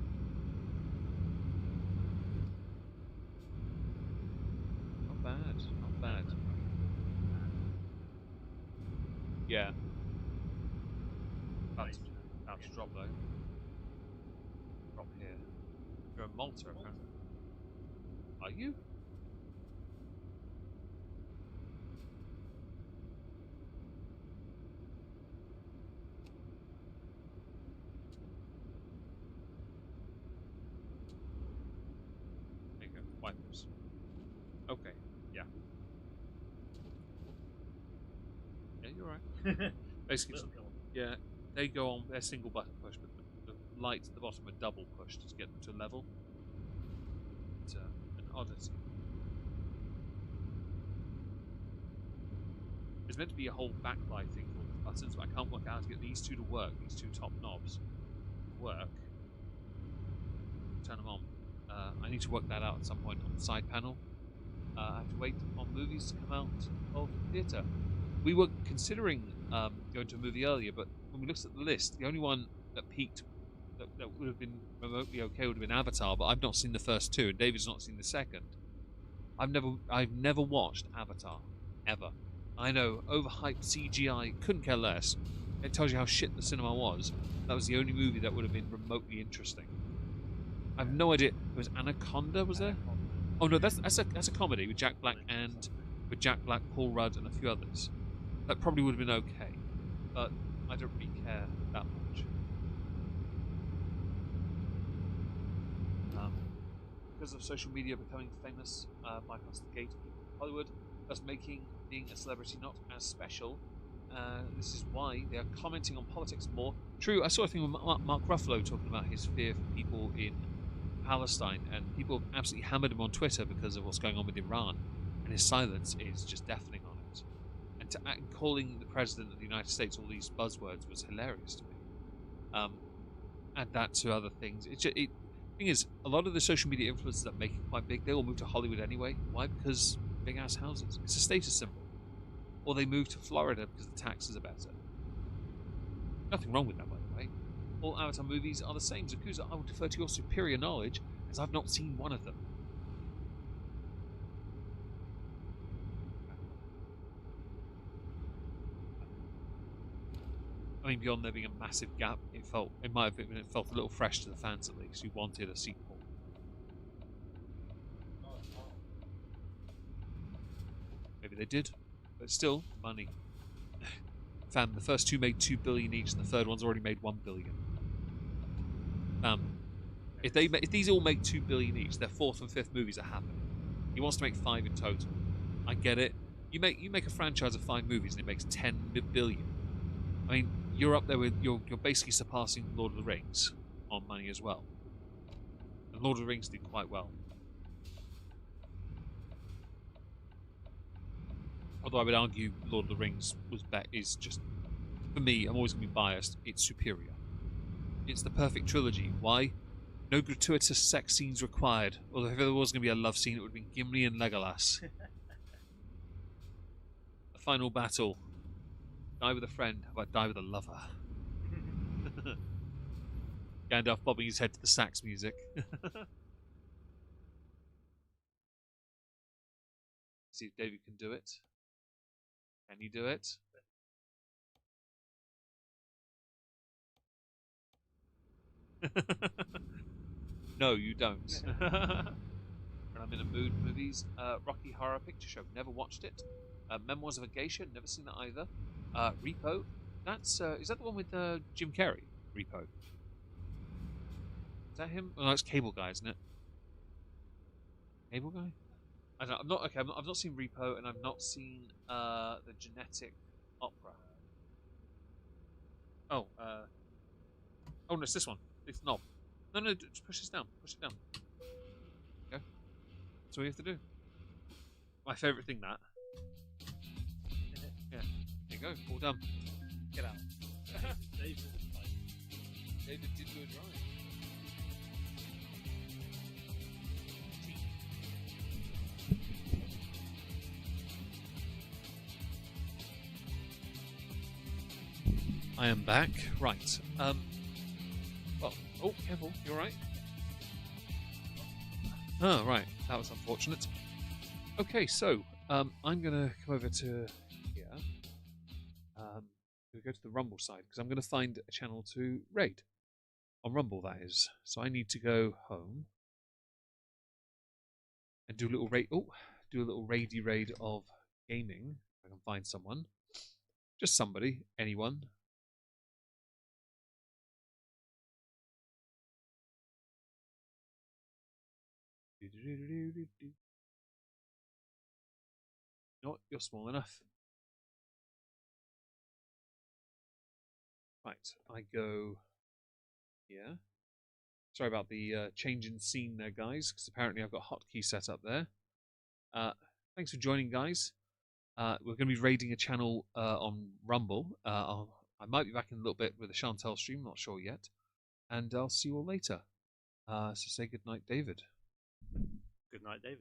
Not bad. Not bad. Yeah. About to drop though. Drop here. You're in Malta, apparently. Are you? There you go. Wipers. Okay. Yeah. Yeah, you're right. Basically, yeah, they go on. They're single button push, but the lights at the bottom are double push to get them to level. It's an oddity. There's meant to be a whole backlight thing for all the buttons, but I can't work out how to get these two to work. These two top knobs to work. Turn them on. I need to work that out at some point on the side panel. I have to wait on movies to come out of the theatre. We were considering going to a movie earlier, but when we looked at the list, the only one that peaked that would have been remotely okay would have been Avatar, but I've not seen the first two, and David's not seen the second. I've never watched Avatar, ever. I know, overhyped CGI, couldn't care less. It tells you how shit the cinema was. That was the only movie that would have been remotely interesting. I have no idea. It was Anaconda, was there? Oh no, that's a comedy with Jack Black, Paul Rudd, and a few others. That probably would have been okay, but I don't really care that much. Because of social media becoming famous, bypass the gate of Hollywood, thus making being a celebrity not as special. This is why they are commenting on politics more. True, I saw a thing with Mark Ruffalo talking about his fear for people in Palestine, and people have absolutely hammered him on Twitter because of what's going on with Iran, and his silence is just deafening on it. And calling the President of the United States all these buzzwords was hilarious to me. Add that to other things. The thing is, a lot of the social media influencers that make it quite big, they all move to Hollywood anyway. Why? Because big ass houses. It's a status symbol. Or they move to Florida because the taxes are better. Nothing wrong with that, by the way. All Avatar movies are the same. Zakuza, I would defer to your superior knowledge, as I've not seen one of them. I mean, beyond there being a massive gap, it felt a little fresh to the fans at least, who wanted a sequel. Maybe they did, but still, money. Fam, the first two made $2 billion each, and the third one's already made $1 billion. If these all make $2 billion each, their fourth and fifth movies are happening. He wants to make 5 in total. I get it. You make a franchise of 5 movies and it makes $10 billion. I mean, you're up there with you're basically surpassing Lord of the Rings on money as well. And Lord of the Rings did quite well. Although I would argue Lord of the Rings is just, for me, I'm always going to be biased, it's superior. It's the perfect trilogy. Why? No gratuitous sex scenes required. Although if there was going to be a love scene, it would have been Gimli and Legolas. The final battle. Die with a friend, how about die with a lover? Gandalf bobbing his head to the sax music. See if David can do it. Can you do it? No, you don't. When I'm in a mood, movies. Rocky Horror Picture Show, never watched it. Memoirs of a Geisha, never seen that either. Repo, is that the one with Jim Carrey? Repo. Is that him? Oh, no, it's Cable Guy, isn't it? Cable Guy? I don't, I'm not okay. I've not seen Repo, and I've not seen the Genetic Opera. Oh, oh no, it's this one. It's knob. No, no, just push this down. Push it down. Okay. That's all you have to do. My favourite thing, that. Yeah. There you go. All done. Get out. David, David did do a drive. I am back. Right. Well, oh, careful. You alright? Oh, right. That was unfortunate. Okay, so, I'm going to come over to here. We go to the Rumble side, because I'm going to find a channel to raid. On Rumble, that is. So I need to go home. And do a little raid. Oh, do a little raidy raid of gaming. If I can find someone. Just somebody. Anyone. No, you're small enough. Right, I go here. Sorry about the change in scene there, guys, because apparently I've got hotkey set up there. Thanks for joining, guys. We're going to be raiding a channel on Rumble. I might be back in a little bit with a Chantel stream, not sure yet. And I'll see you all later. So say goodnight, David. good night, David.